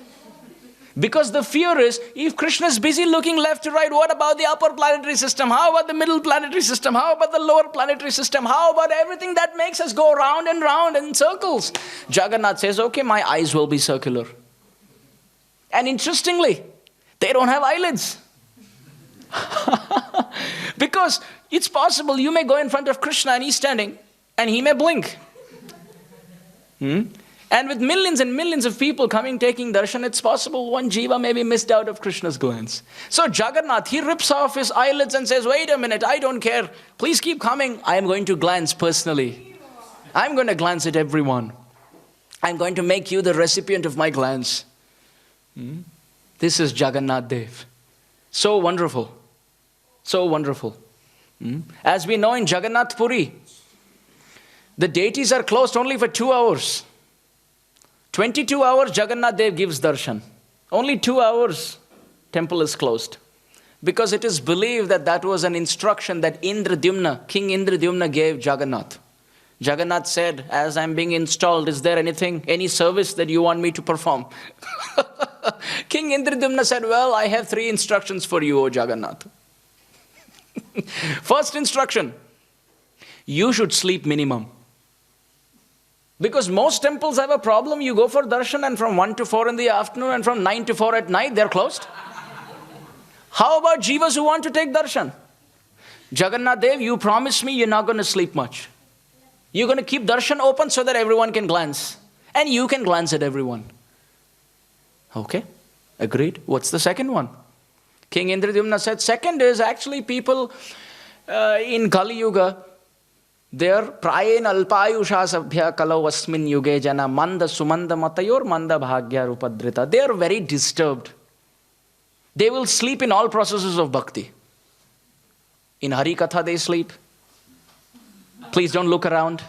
Because the fear is, if Krishna is busy looking left to right, what about the upper planetary system? How about the middle planetary system? How about the lower planetary system? How about everything that makes us go round and round in circles? Jagannath says, okay, my eyes will be circular. And interestingly, they don't have eyelids. Because it's possible you may go in front of Krishna and he's standing and he may blink. And with millions and millions of people coming, taking darshan, it's possible one jiva may be missed out of Krishna's glance. So Jagannath, he rips off his eyelids and says, wait a minute, I don't care. Please keep coming. I am going to glance personally. I'm going to glance at everyone. I'm going to make you the recipient of my glance. This is Jagannath Dev. So wonderful. So wonderful. As we know in Jagannath Puri, the deities are closed only for 2 hours. 22 hours Jagannath Dev gives darshan. Only 2 hours temple is closed. Because it is believed that that was an instruction that King Indradyumna gave Jagannath. Jagannath said, as I'm being installed, is there any service that you want me to perform? King Indradyumna said, well, I have 3 instructions for you, O Jagannath. First instruction, you should sleep minimum. Because most temples have a problem. You go for darshan and from 1 to 4 in the afternoon and from 9 to 4 at night, they're closed. How about jivas who want to take darshan? Jagannath Dev, you promise me you're not going to sleep much. You're going to keep darshan open so that everyone can glance. And you can glance at everyone. Okay, agreed. What's the second one? King Indradyumna said, second is actually people in Kali Yuga, they're prayen alpayusha sabhya kalau asmin yuge jana manda sumanda matayor manda bhagya rupadrita. They are very disturbed. They will sleep in all processes of bhakti. In Hari Katha they sleep. Please don't look around.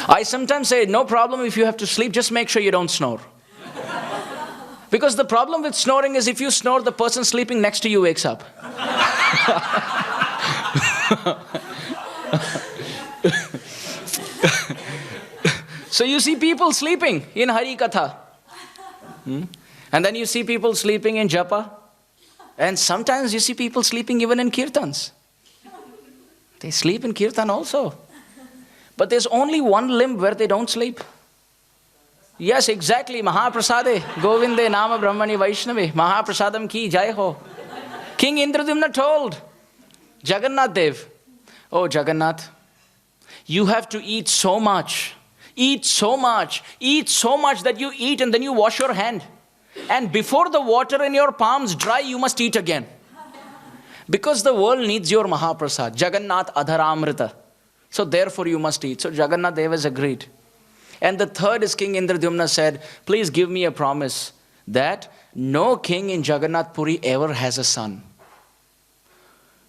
I sometimes say, no problem if you have to sleep, just make sure you don't snore. Because the problem with snoring is if you snore, the person sleeping next to you wakes up. So you see people sleeping in Hari Katha. And then you see people sleeping in Japa. And sometimes you see people sleeping even in Kirtans. They sleep in Kirtan also. But there's only one limb where they don't sleep. Yes, exactly. Mahaprasade, Govinde Nama Brahmani Vaishnavi, Mahaprasadam ki jai ho. King Indradyumna told Jagannath Dev, oh Jagannath, you have to eat so much that you eat and then you wash your hand. And before the water in your palms dry, you must eat again. Because the world needs your Mahaprasad, Jagannath Adharamrita. So therefore you must eat. So Jagannath Dev has agreed. And the third is King Indradyumna said, please give me a promise that no king in Jagannath Puri ever has a son.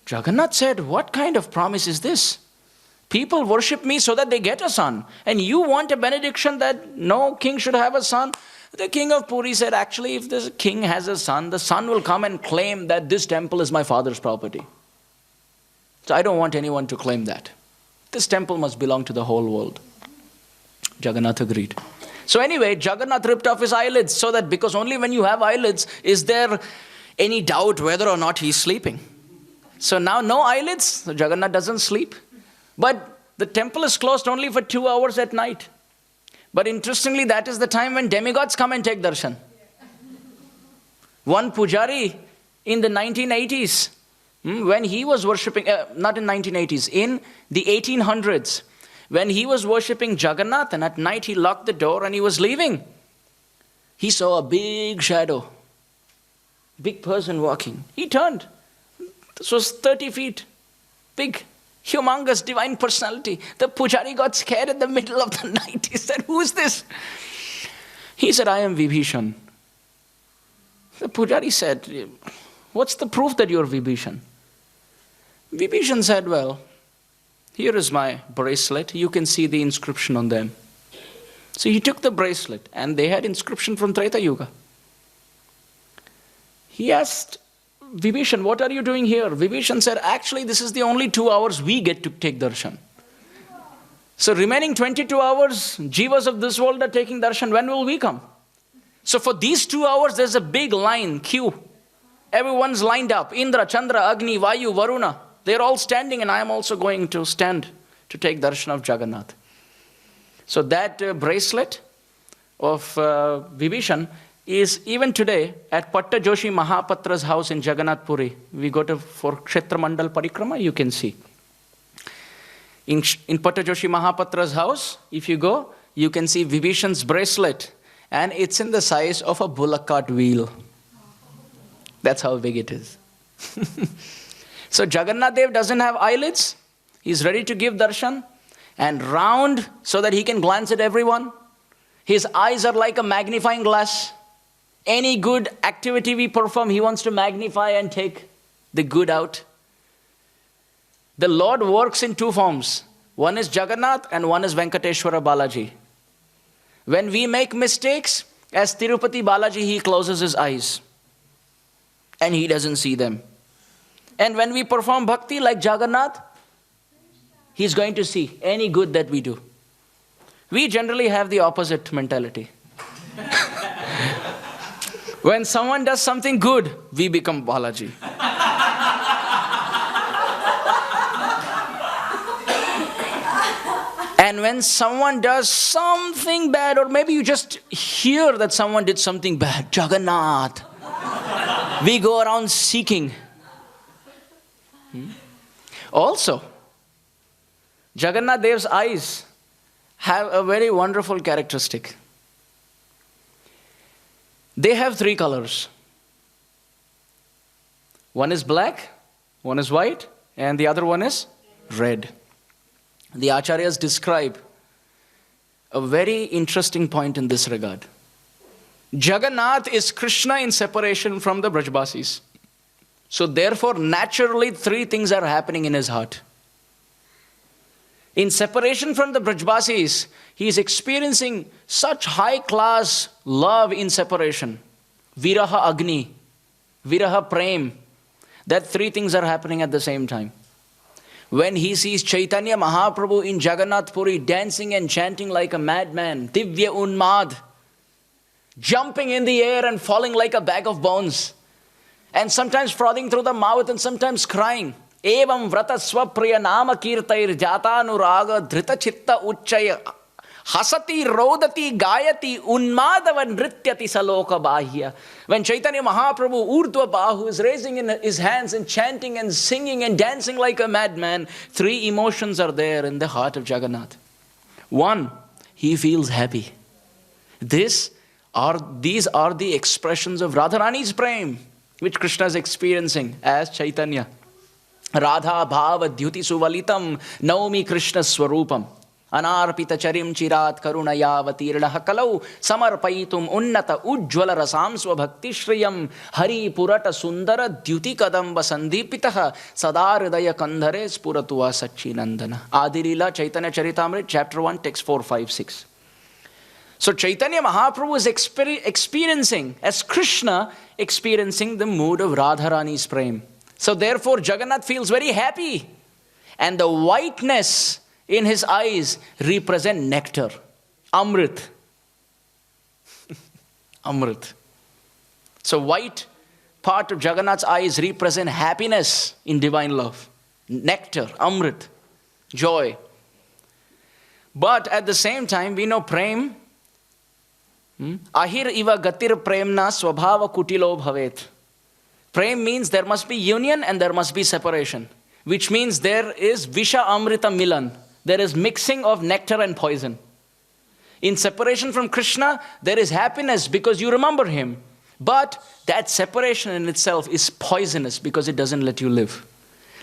Jagannath said, what kind of promise is this? People worship me so that they get a son. And you want a benediction that no king should have a son? The king of Puri said, actually, if this king has a son, the son will come and claim that this temple is my father's property. So I don't want anyone to claim that. This temple must belong to the whole world. Jagannath agreed. So anyway, Jagannath ripped off his eyelids so that because only when you have eyelids is there any doubt whether or not he's sleeping. So now no eyelids, so Jagannath doesn't sleep. But the temple is closed only for 2 hours at night. But interestingly, that is the time when demigods come and take darshan. One pujari in the 1980s, when he was worshipping, not in 1980s, in the 1800s, when he was worshipping Jagannath and at night he locked the door and he was leaving, he saw a big shadow, big person walking. He turned. This was 30 feet, big, humongous divine personality. The pujari got scared in the middle of the night. He said, who is this? He said, I am Vibhishan. The pujari said, what's the proof that you're Vibhishan? Vibhishan said, well, here is my bracelet. You can see the inscription on them. So he took the bracelet and they had inscription from Treta Yuga. He asked Vibhishan, what are you doing here? Vibhishan said, actually this is the only 2 hours we get to take darshan. So remaining 22 hours, jivas of this world are taking darshan. When will we come? So for these 2 hours, there's a big line, queue. Everyone's lined up. Indra, Chandra, Agni, Vayu, Varuna. They're all standing and I am also going to stand to take darshan of Jagannath. So that bracelet of Vibhishan is even today at Patta Joshi Mahapatra's house in Jagannath Puri. We go to for Kshetra Mandal Parikrama, you can see. In Patajoshi Mahapatra's house, if you go, you can see Vibhishan's bracelet, and it's in the size of a bullock cart wheel. That's how big it is. So Jagannath Dev doesn't have eyelids. He's ready to give darshan, and round so that he can glance at everyone. His eyes are like a magnifying glass. Any good activity we perform, he wants to magnify and take the good out. The Lord works in two forms. One is Jagannath and one is Venkateshwara Balaji. When we make mistakes, as Tirupati Balaji, he closes his eyes and he doesn't see them. And when we perform bhakti like Jagannath, he's going to see any good that we do. We generally have the opposite mentality. When someone does something good, we become Balaji. And when someone does something bad, or maybe you just hear that someone did something bad, Jagannath, we go around seeking. Also, Jagannath Dev's eyes have a very wonderful characteristic. They have three colors. One is black, one is white, and the other one is red. The Acharyas describe a very interesting point in this regard. Jagannath is Krishna in separation from the Brajbasis. So therefore, naturally, three things are happening in his heart. In separation from the Brajbasis, he is experiencing such high-class love in separation. Viraha Agni, Viraha Prem, that three things are happening at the same time. When he sees Chaitanya Mahaprabhu in Jagannath Puri dancing and chanting like a madman, Divya Unmad, jumping in the air and falling like a bag of bones, and sometimes frothing through the mouth and sometimes crying. Evam vrata swapriya nama kirtair jatanuraga dhrita chitta uchaya hasati rodati gayati unmadava nrityati saloka bahya. When Chaitanya Mahaprabhu urdhva bahu is raising in his hands and chanting and singing and dancing like a madman, three emotions are there in the heart of Jagannath. One, he feels happy. These are the expressions of Radharani's prem, which Krishna is experiencing as Chaitanya. Radha bhava dhyuti suvalitam naumi Krishna swarupam. Anarpita charim chirat karunaya vatirnaha kalau samarpaitum unnata ujjvala rasam swabhakti shriyam hari purata sundara dyuti kadamba sandipitaha sadaridaya kandhare spuratuva sachinandana. Adirila Chaitanya Charitamrita, chapter 1, text 4, 5, 6. So Chaitanya Mahaprabhu is experiencing, as Krishna, experiencing the mood of Radharani's prem. So therefore Jagannath feels very happy. And the whiteness in his eyes represent nectar. Amrit. Amrit. So white part of Jagannath's eyes represent happiness in divine love. Nectar, Amrit, joy. But at the same time, we know prem. Ahir iva gatir premna swabhava kutilo bhavet. Prem means there must be union and there must be separation. Which means there is Visha Amrita Milan. There is mixing of nectar and poison. In separation from Krishna, there is happiness because you remember him. But that separation in itself is poisonous because it doesn't let you live.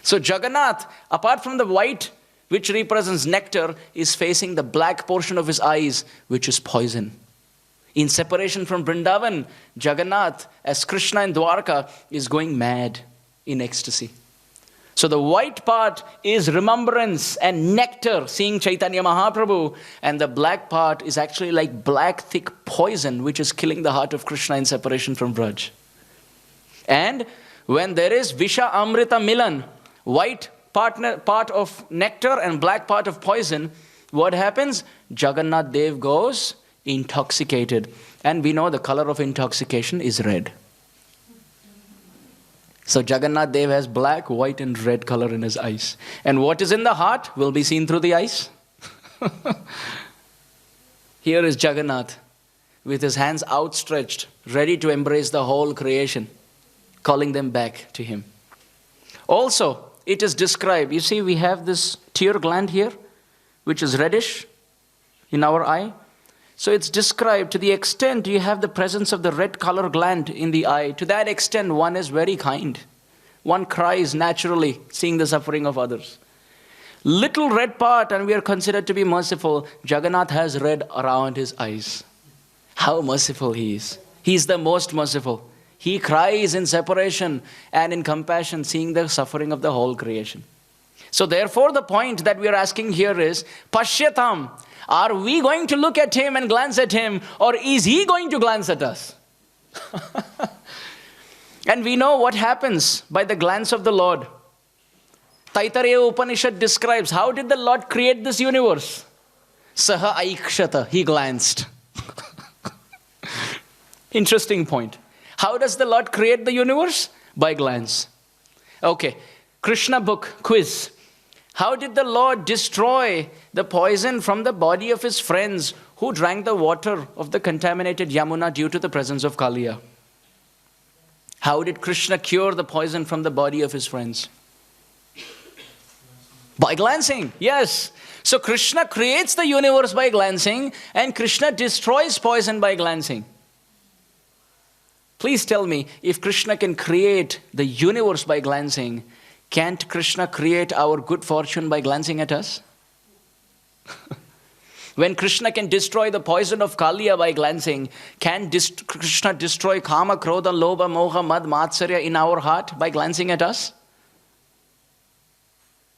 So Jagannath, apart from the white, which represents nectar, is facing the black portion of his eyes, which is poison. In separation from Vrindavan, Jagannath, as Krishna in Dwarka, is going mad in ecstasy. So the white part is remembrance and nectar, seeing Chaitanya Mahaprabhu, and the black part is actually like black thick poison, which is killing the heart of Krishna in separation from Braj. And when there is Visha Amrita Milan, white part of nectar and black part of poison, what happens? Jagannath Dev goes intoxicated. And we know the color of intoxication is red. So Jagannath Dev has black, white and red color in his eyes. And what is in the heart will be seen through the eyes. Here is Jagannath with his hands outstretched, ready to embrace the whole creation, calling them back to him. Also, it is described, you see, we have this tear gland here, which is reddish in our eye. So it's described to the extent you have the presence of the red color gland in the eye. To that extent, one is very kind. One cries naturally, seeing the suffering of others. Little red part and we are considered to be merciful. Jagannath has red around his eyes. How merciful he is. He is the most merciful. He cries in separation and in compassion, seeing the suffering of the whole creation. So therefore the point that we are asking here is, Pashyatam, are we going to look at him and glance at him, or is he going to glance at us? And we know what happens by the glance of the Lord. Taittiriya Upanishad describes, how did the Lord create this universe? Saha aikshata, he glanced. Interesting point. How does the Lord create the universe? By glance. Okay, Krishna book quiz. How did the Lord destroy the poison from the body of his friends who drank the water of the contaminated Yamuna due to the presence of Kaliya? How did Krishna cure the poison from the body of his friends? By glancing, yes. So Krishna creates the universe by glancing, and Krishna destroys poison by glancing. Please tell me, if Krishna can create the universe by glancing, can't Krishna create our good fortune by glancing at us? When Krishna can destroy the poison of Kaliya by glancing, can Krishna destroy Kama, Krodha, Lobha, Moha, Mad, Matsarya in our heart by glancing at us?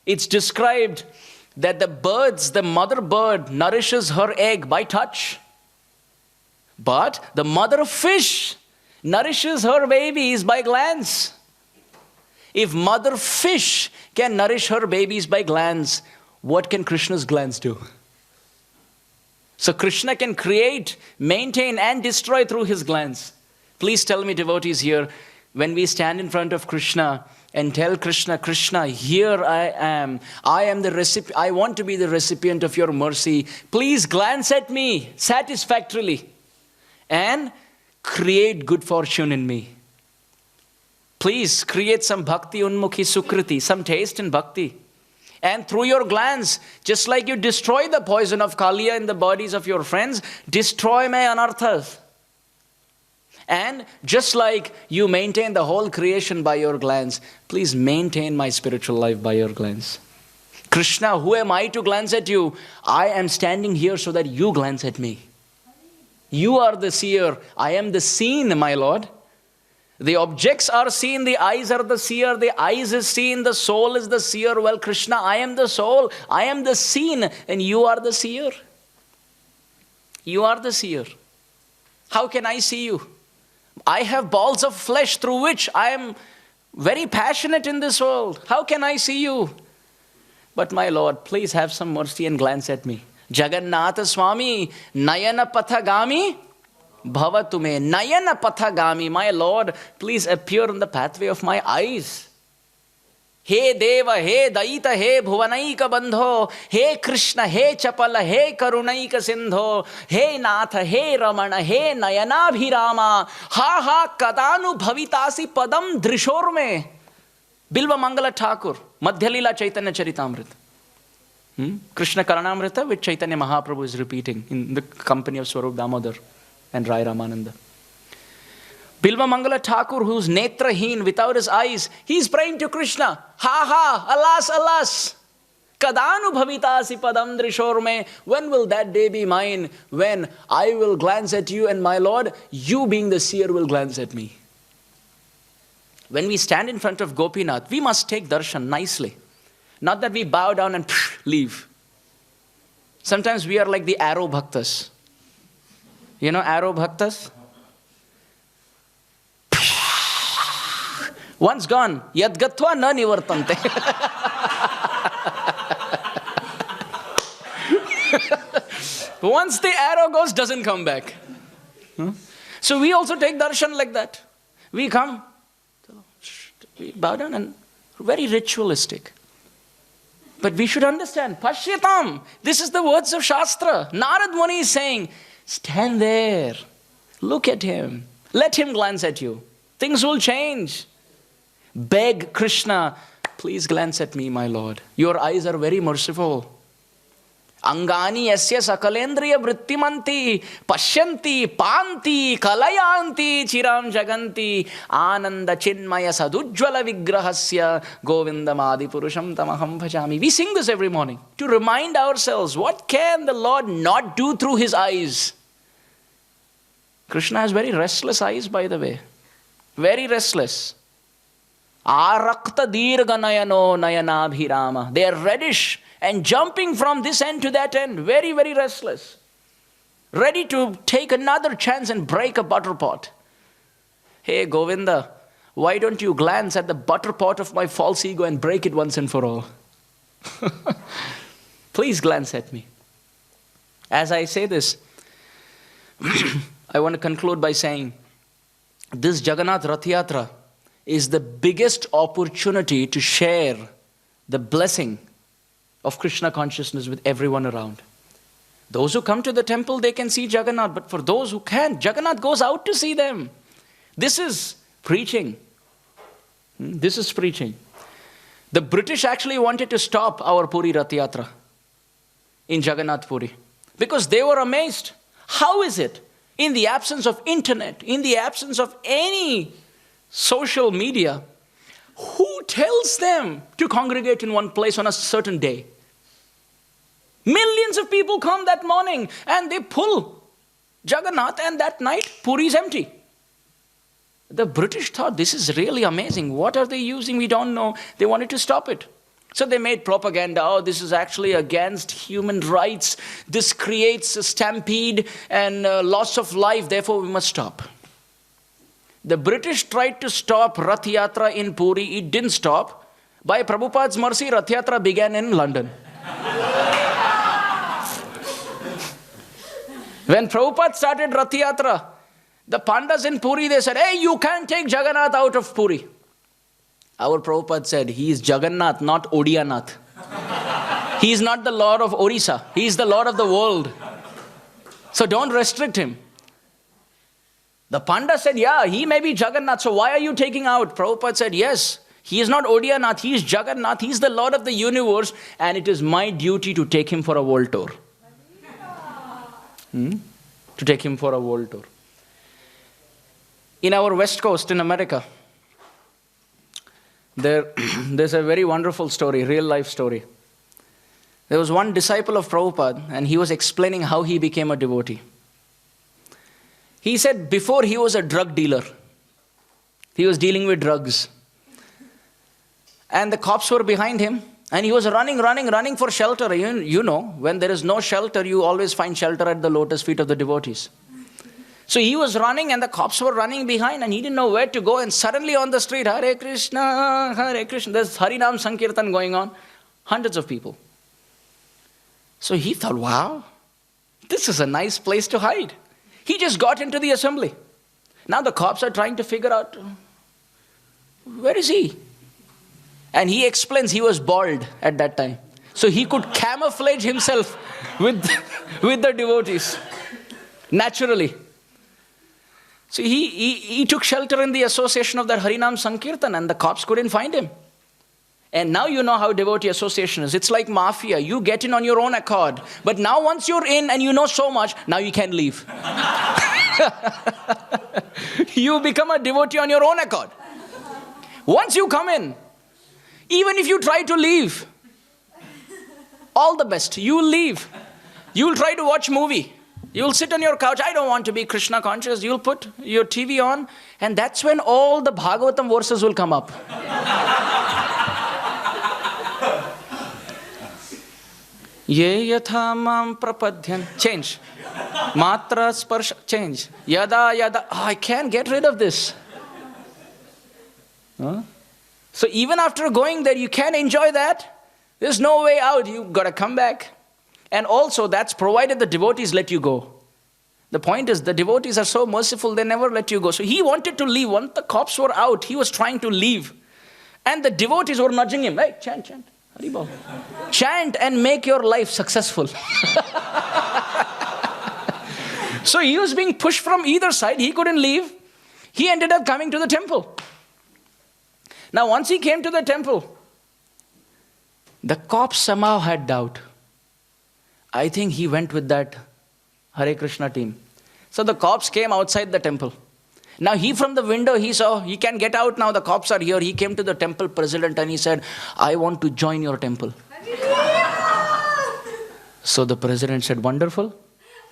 It's described that the mother bird nourishes her egg by touch. But the mother of fish nourishes her babies by glance. If mother fish can nourish her babies by glance, what can Krishna's glance do? So Krishna can create, maintain and destroy through his glance. Please tell me, devotees here, when we stand in front of Krishna and tell Krishna, Krishna, here I am the recipient, I want to be the recipient of your mercy. Please glance at me satisfactorily and create good fortune in me. Please create some bhakti unmukhi sukriti, some taste in bhakti. And through your glance, just like you destroy the poison of Kaliya in the bodies of your friends, destroy my anarthas. And just like you maintain the whole creation by your glance, please maintain my spiritual life by your glance. Krishna, who am I to glance at you? I am standing here so that you glance at me. You are the seer. I am the seen, my Lord. The objects are seen, the eyes are the seer, the eyes is seen, the soul is the seer. Well, Krishna, I am the soul, I am the seen, and you are the seer. You are the seer. How can I see you? I have balls of flesh through which I am very passionate in this world. How can I see you? But my Lord, please have some mercy and glance at me. Jagannatha Swami, Nayana Pathagami, Bhavatume, Nayana Pathagami. My Lord, please appear on the pathway of my eyes. He Deva, He Daita, He Bhuvanaika Bandho, He Krishna, He Chapala, He Karunaika Sindho, He Natha, He Ramana, He Nayanabhirama, Ha Ha Kadanu Bhavitasi Padam Drishorme. Bilva Mangala Thakur, Madhyalila Chaitanya Charitamrita. Krishna Karanamrita, which Chaitanya Mahaprabhu is repeating in the company of Swarup Damodar and Rai Ramananda. Bilva Mangala Thakur, who's netraheen, without his eyes, he's praying to Krishna. Ha ha, alas, alas. Kadanu bhavitasi padam drishorme. When will that day be mine? When I will glance at you and my Lord, you being the seer will glance at me. When we stand in front of Gopinath, we must take darshan nicely. Not that we bow down and leave. Sometimes we are like the arrow bhaktas. You know arrow bhaktas? Once gone, yadgatva na nivartante. Once the arrow goes, doesn't come back. So we also take darshan like that. We come, we bow down and very ritualistic. But we should understand, Pashyatam, this is the words of Shastra. Narad Muni is saying, stand there, look at him, let him glance at you. Things will change. Beg Krishna, Please glance at me, my Lord. Your eyes are very merciful. Angani yasya sakalendriya vrittimanti pashyanti panti kalayanti chiram jaganti ananda chinmaya sadujjvala vigrahasya govindam adipurusham tamaham bhajami. We sing this every morning to remind ourselves, what can the Lord not do through his eyes? Krishna has very restless eyes, by the way. Very restless. Arakta dirga nayano nayanabhirama. They are reddish and jumping from this end to that end. Very, very restless. Ready to take another chance and break a butter pot. Hey Govinda, why don't you glance at the butter pot of my false ego and break it once and for all? Please glance at me. As I say this, I want to conclude by saying, this Jagannath Rath Yatra is the biggest opportunity to share the blessing of Krishna consciousness with everyone around. Those who come to the temple, they can see Jagannath, but for those who can't, Jagannath goes out to see them. This is preaching. This is preaching. The British actually wanted to stop our Puri Rath Yatra in Jagannath Puri because they were amazed. How is it, in the absence of internet, in the absence of any social media, who tells them to congregate in one place on a certain day? Millions of people come that morning and they pull Jagannath, and that night Puri is empty. The British thought, this is really amazing. What are they using? We don't know. They wanted to stop it. So they made propaganda. Oh, this is actually against human rights. This creates a stampede and loss of life. Therefore, we must stop. The British tried to stop Rath Yatra in Puri. It didn't stop. By Prabhupada's mercy, Rath Yatra began in London. When Prabhupada started Rath Yatra, the Pandas in Puri, they said, hey, you can't take Jagannath out of Puri. Our Prabhupada said, he is Jagannath, not Odiyanath. He is not the Lord of Orissa. He is the Lord of the world. So don't restrict him. The Panda said, yeah, he may be Jagannath, so why are you taking out? Prabhupada said, yes, he is not Odiyanath, he is Jagannath, he is the Lord of the universe, and it is my duty to take him for a world tour. To take him for a world tour. In our West Coast in America, there's a very wonderful story, real life story. There was one disciple of Prabhupada, and he was explaining how he became a devotee. He said before he was a drug dealer. He was dealing with drugs. And the cops were behind him, and he was running for shelter. You know, when there is no shelter, you always find shelter at the lotus feet of the devotees. So he was running, and the cops were running behind, and he didn't know where to go. And suddenly on the street, Hare Krishna, there's Harinam Sankirtan going on. Hundreds of people. So he thought, wow, this is a nice place to hide. He just got into the assembly. Now the cops are trying to figure out, where is he? And he explains he was bald at that time. So he could camouflage himself with the devotees, naturally. So he took shelter in the association of that Harinam Sankirtan, and the cops couldn't find him. And now you know how devotee association is. It's like mafia. You get in on your own accord. But now once you're in and you know so much, now you can't leave. You become a devotee on your own accord. Once you come in, even if you try to leave, all the best, you'll leave. You'll try to watch movie. You'll sit on your couch. I don't want to be Krishna conscious. You'll put your TV on, and that's when all the Bhagavatam verses will come up. Ye yatha mam prapadhyan. Change. Matra sparsha. Change. Yada. Oh, I can't get rid of this. Huh? So even after going there, you can't enjoy that. There's no way out. You've got to come back. And also, that's provided the devotees let you go. The point is, the devotees are so merciful, they never let you go. So he wanted to leave. Once the cops were out, he was trying to leave. And the devotees were nudging him. Hey, chant. Haribol. Chant and make your life successful. So he was being pushed from either side. He couldn't leave. He ended up coming to the temple. Now once he came to the temple, The cops somehow had doubt. I think he went with that Hare Krishna team. So the cops came outside the temple. Now he from the window, he saw, he can get out now, the cops are here. He came to the temple president and he said, I want to join your temple. So the president said, wonderful.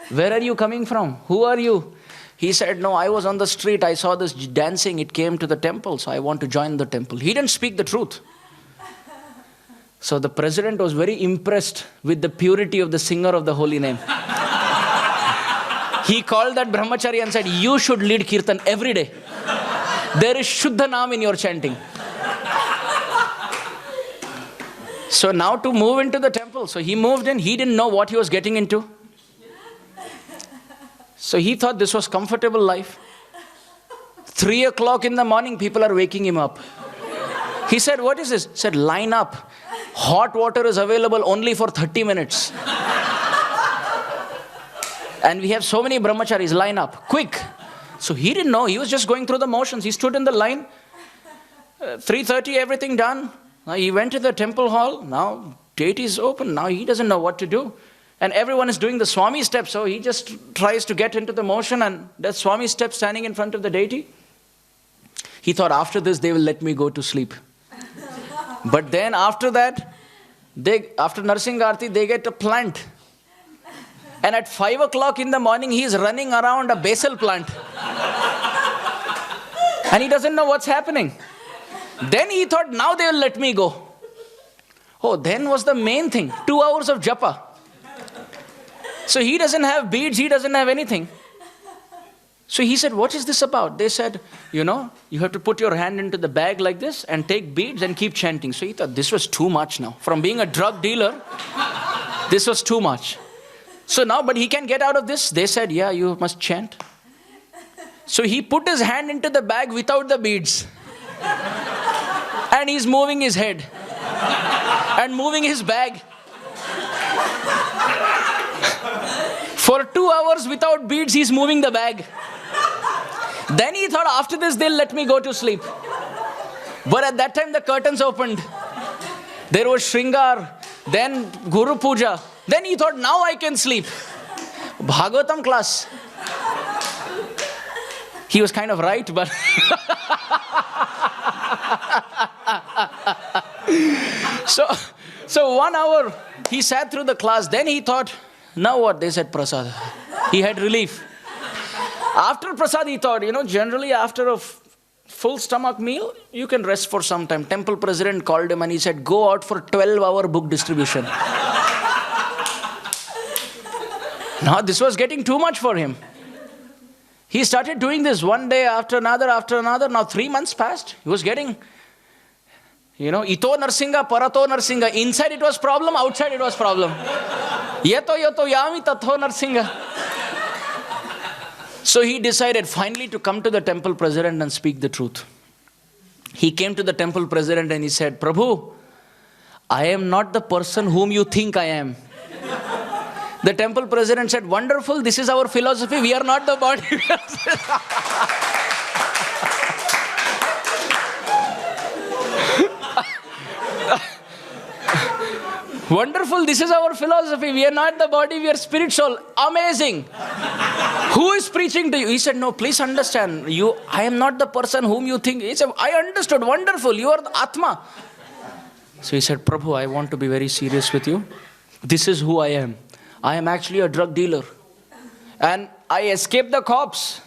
Where are you coming from? Who are you? He said, no, I was on the street. I saw this dancing. It came to the temple. So I want to join the temple. He didn't speak the truth. So the president was very impressed with the purity of the singer of the holy name. He called that brahmachari and said, you should lead kirtan every day. There is Shuddha Naam in your chanting. So now to move into the temple. So he moved in. He didn't know what he was getting into. So he thought this was comfortable life. 3 o'clock in the morning, people are waking him up. He said, what is this? He said, line up. Hot water is available only for 30 minutes. And we have so many brahmacharis, line up, quick. So he didn't know, he was just going through the motions. He stood in the line, 3:30, everything done. Now he went to the temple hall, now deity is open, now he doesn't know what to do. And everyone is doing the Swami step, so he just tries to get into the motion and does Swami step standing in front of the deity. He thought, after this they will let me go to sleep. But then after that, after Narsingarti, they get a plant. And at 5 o'clock in the morning, he is running around a basil plant. And he doesn't know what's happening. Then he thought, now they will let me go. Oh, then was the main thing, 2 hours of japa. So he doesn't have beads, he doesn't have anything. So he said, what is this about? They said, you have to put your hand into the bag like this and take beads and keep chanting. So he thought, this was too much now. From being a drug dealer, this was too much. So now, but he can get out of this. They said, yeah, you must chant. So he put his hand into the bag without the beads. And he's moving his head. And moving his bag. For 2 hours without beads, he's moving the bag. Then he thought, after this, they'll let me go to sleep. But at that time, the curtains opened. There was Shringar, then Guru Puja. Then he thought, now I can sleep. Bhagavatam class. He was kind of right, but... So 1 hour, he sat through the class. Then he thought, now what? They said prasad. He had relief. After prasad, he thought, generally after a full stomach meal, you can rest for some time. Temple president called him and he said, go out for 12-hour book distribution. Now this was getting too much for him. He started doing this one day after another. Now 3 months passed. He was getting, ito narsinga, parato narsinga. Inside it was problem, outside it was problem. Yato yami tatho narsinga. So he decided finally to come to the temple president and speak the truth. He came to the temple president and he said, Prabhu, I am not the person whom you think I am. The temple president said, wonderful, this is our philosophy. We are not the body. Wonderful, this is our philosophy. We are not the body, we are spirit soul. Amazing. Who is preaching to you? He said, no, please understand. I am not the person whom you think. He said, I understood. Wonderful. You are the Atma. So he said, Prabhu, I want to be very serious with you. This is who I am. I am actually a drug dealer. And I escaped the cops.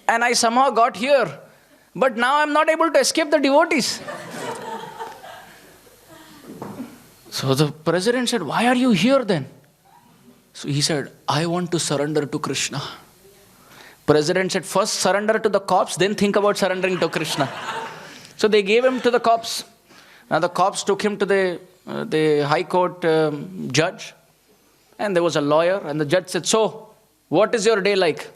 And I somehow got here. But now I am not able to escape the devotees. So the president said, why are you here then? So he said, I want to surrender to Krishna. President said, first surrender to the cops, then think about surrendering to Krishna. So they gave him to the cops. Now the cops took him to the high court judge. And there was a lawyer. And the judge said, so, what is your day like?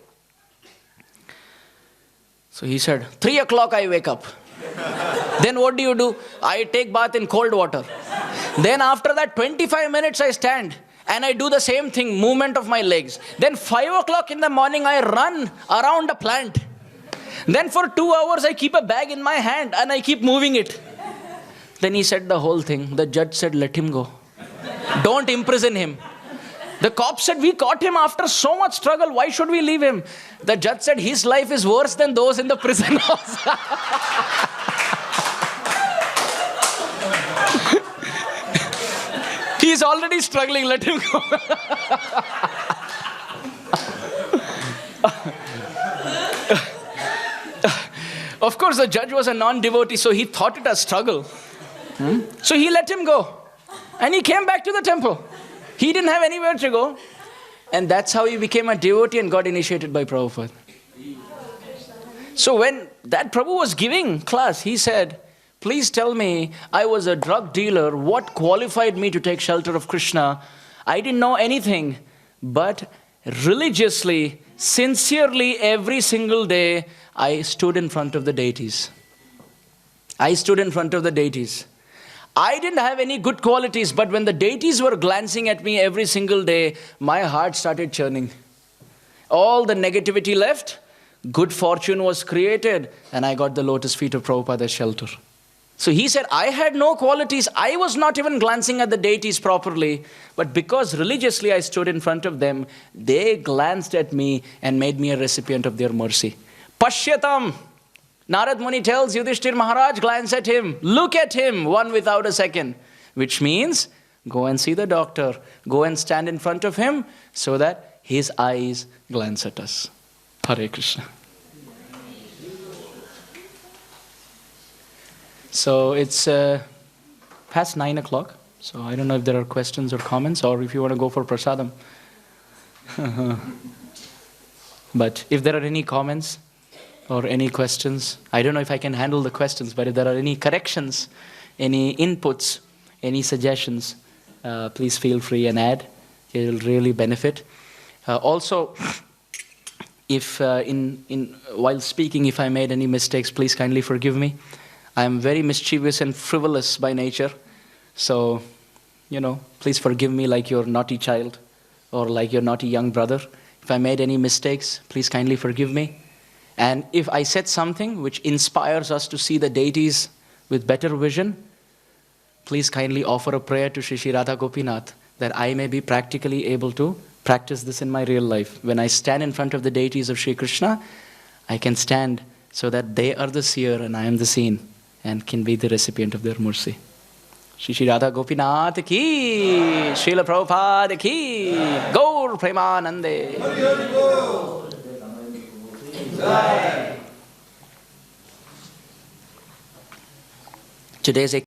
So he said, 3 o'clock I wake up. Then what do? I take bath in cold water. Then after that, 25 minutes I stand. And I do the same thing, movement of my legs. Then 5 o'clock in the morning, I run around a plant. Then for 2 hours, I keep a bag in my hand and I keep moving it. Then he said the whole thing. The judge said, let him go. Don't imprison him. The cop said, we caught him after so much struggle. Why should we leave him? The judge said, his life is worse than those in the prison house. He's already struggling. Let him go. Of course, the judge was a non-devotee, so he thought it a struggle. So he let him go. And he came back to the temple. He didn't have anywhere to go. And that's how he became a devotee and got initiated by Prabhupada. So when that Prabhu was giving class, he said, please tell me, I was a drug dealer. What qualified me to take shelter of Krishna? I didn't know anything. But religiously, sincerely, every single day, I stood in front of the deities. I stood in front of the deities. I didn't have any good qualities, but when the deities were glancing at me every single day, my heart started churning. All the negativity left, good fortune was created, and I got the lotus feet of Prabhupada as shelter. So he said, I had no qualities. I was not even glancing at the deities properly. But because religiously I stood in front of them, they glanced at me and made me a recipient of their mercy. Pashyatam. Narad Muni tells Yudhishthir Maharaj, glance at him. Look at him, one without a second. Which means, go and see the doctor. Go and stand in front of him so that his eyes glance at us. Hare Krishna. So it's past 9 o'clock. So I don't know if there are questions or comments or if you want to go for prasadam. But if there are any comments or any questions, I don't know if I can handle the questions, but if there are any corrections, any inputs, any suggestions, please feel free and add. It will really benefit. Also, if while speaking, if I made any mistakes, please kindly forgive me. I am very mischievous and frivolous by nature. So, please forgive me like your naughty child or like your naughty young brother. If I made any mistakes, please kindly forgive me. And if I said something which inspires us to see the deities with better vision, please kindly offer a prayer to Shri Shri Radha Gopinath that I may be practically able to practice this in my real life. When I stand in front of the deities of Shri Krishna, I can stand so that they are the seer and I am the seen and can be the recipient of their mercy. Shri Shri Radha Gopinath ki, Srila Prabhupada ki, Gaur Premanande. Today's